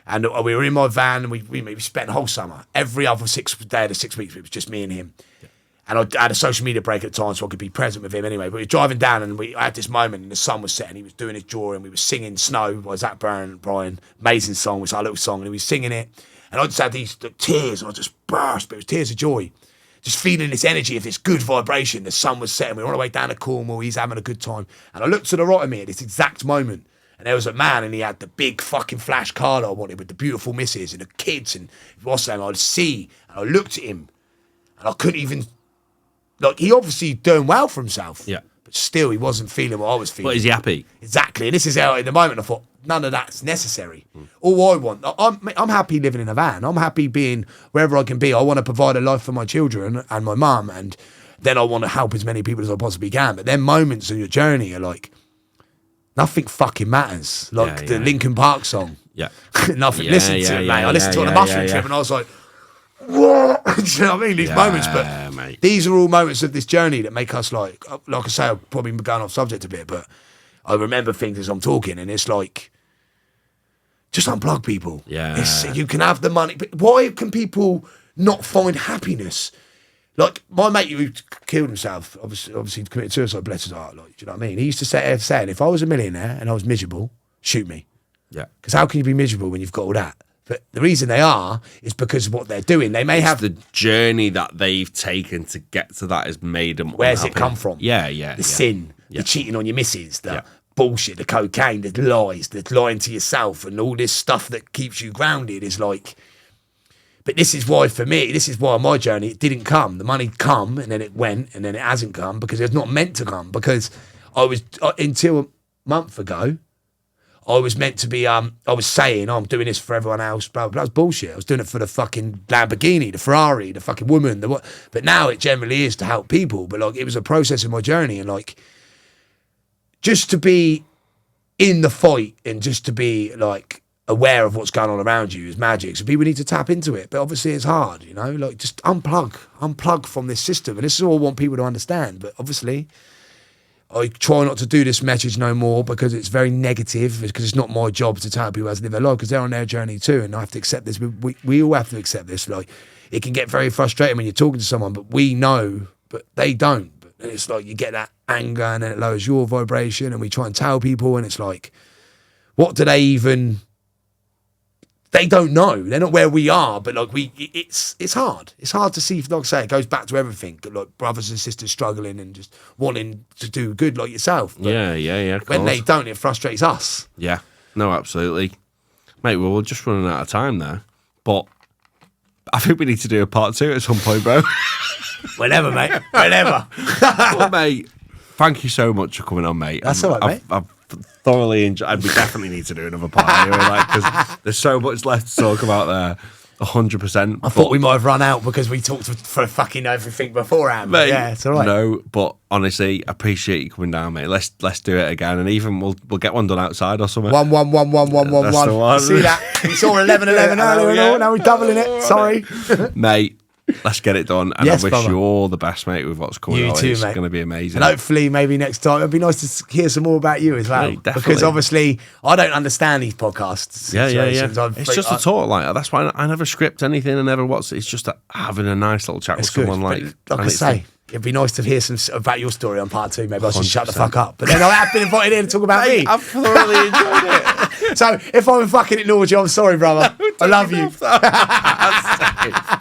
And we were in my van and we spent the whole summer. Every other day of the 6 weeks, it was just me and him. Yeah. And I had a social media break at the time so I could be present with him anyway. But we were driving down and I had this moment and the sun was setting. He was doing his drawing. We were singing Snow by Zach Bryan. Amazing song, which is our little song. And he was singing it. And I just had these tears and I just burst. But it was tears of joy. Just feeling this energy of this good vibration. The sun was setting. We were on our way down to Cornwall. He's having a good time. And I looked to the right of me at this exact moment. And there was a man and he had the big fucking flash car that I wanted with the beautiful missus and the kids and what's that? I'd see. And I looked at him and I couldn't even, he obviously doing well for himself. Yeah. But still, he wasn't feeling what I was feeling. But is he happy? Exactly. And this is how, in the moment, I thought, none of that's necessary. All I want, I'm happy living in a van. I'm happy being wherever I can be. I want to provide a life for my children and my mum. And then I want to help as many people as I possibly can. But then moments in your journey are like, nothing fucking matters. Like the Linkin Park song. Yeah. Nothing. Listen to it, mate. I listened to it on a mushroom trip and I was like, what? Do you know what I mean? These moments. But mate. These are all moments of this journey that make us like I say, I'm probably going off subject a bit, but I remember things as I'm talking and it's like, just unplug people. Yeah. You can have the money. But why can people not find happiness? Like, my mate who killed himself, obviously committed suicide, bless his heart, do you know what I mean? He used to say, if I was a millionaire and I was miserable, shoot me. Yeah. Because how can you be miserable when you've got all that? But the reason they are is because of what they're doing. They may have... The journey that they've taken to get to that has made them Where's unhappy. it come from? The sin, the cheating on your missus, the bullshit, the cocaine, the lies, the lying to yourself and all this stuff that keeps you grounded is like... But this is why, for me, this is why on my journey, it didn't come. The money come, and then it went, and then it hasn't come because it's not meant to come. Because I was, until a month ago, I was meant to be, I was saying, I'm doing this for everyone else, blah, blah, blah. That was bullshit. I was doing it for the fucking Lamborghini, the Ferrari, the fucking woman. But now it generally is to help people. But like, it was a process in my journey, and like, just to be in the fight and just to be like, aware of what's going on around you is magic. So people need to tap into it. But obviously it's hard, you know, like just unplug from this system. And this is all I want people to understand. But obviously I try not to do this message no more because it's very negative, because it's not my job to tell people how to live their life, because they're on their journey too. And I have to accept this. We all have to accept this. Like, it can get very frustrating when you're talking to someone, but we know, but they don't. And it's like you get that anger and then it lowers your vibration, and we try and tell people, and it's like, what do they even... They don't know. They're not where we are, but like it's hard. It's hard to see. Like I say, it goes back to everything. Like brothers and sisters struggling and just wanting to do good, like yourself. But yeah. When they don't, it frustrates us. Yeah, no, absolutely, mate. Well, we're just running out of time there, but I think we need to do a part 2 at some point, bro. Whenever, mate. Whenever. Well, mate, thank you so much for coming on, mate. That's all right, mate. I've thoroughly enjoyed. We definitely need to do another part anyway, like, because there's so much left to talk about there. 100%. I thought we might have run out because we talked for fucking everything beforehand. Mate, yeah, it's all right. No, but honestly, I appreciate you coming down, mate. Let's do it again, and even we'll get one done outside or something. 1 1 1 1 1 1 That's the 1. one. See that? We saw 11 11 earlier. Yeah. Now we're doubling it. Sorry, mate. Let's get it done, and Yes, I wish brother. you all the best, mate, with what's coming You on. too, It's mate. going to be amazing. and hopefully maybe next time it'd be nice to hear some more about you as well. Mate, definitely. Because obviously I don't understand these podcasts. Yeah. situations. It's just a talk like that. That's why I never script anything and never what's. It's just having a nice little chat with It's good. someone like. Like I and it's say, it'd be nice to hear some about your story on part 2. Maybe I should shut the fuck up. But then I have been invited in to talk about me. I've thoroughly enjoyed it. So if I'm fucking ignored you, I'm sorry, brother. I love you. That's safe.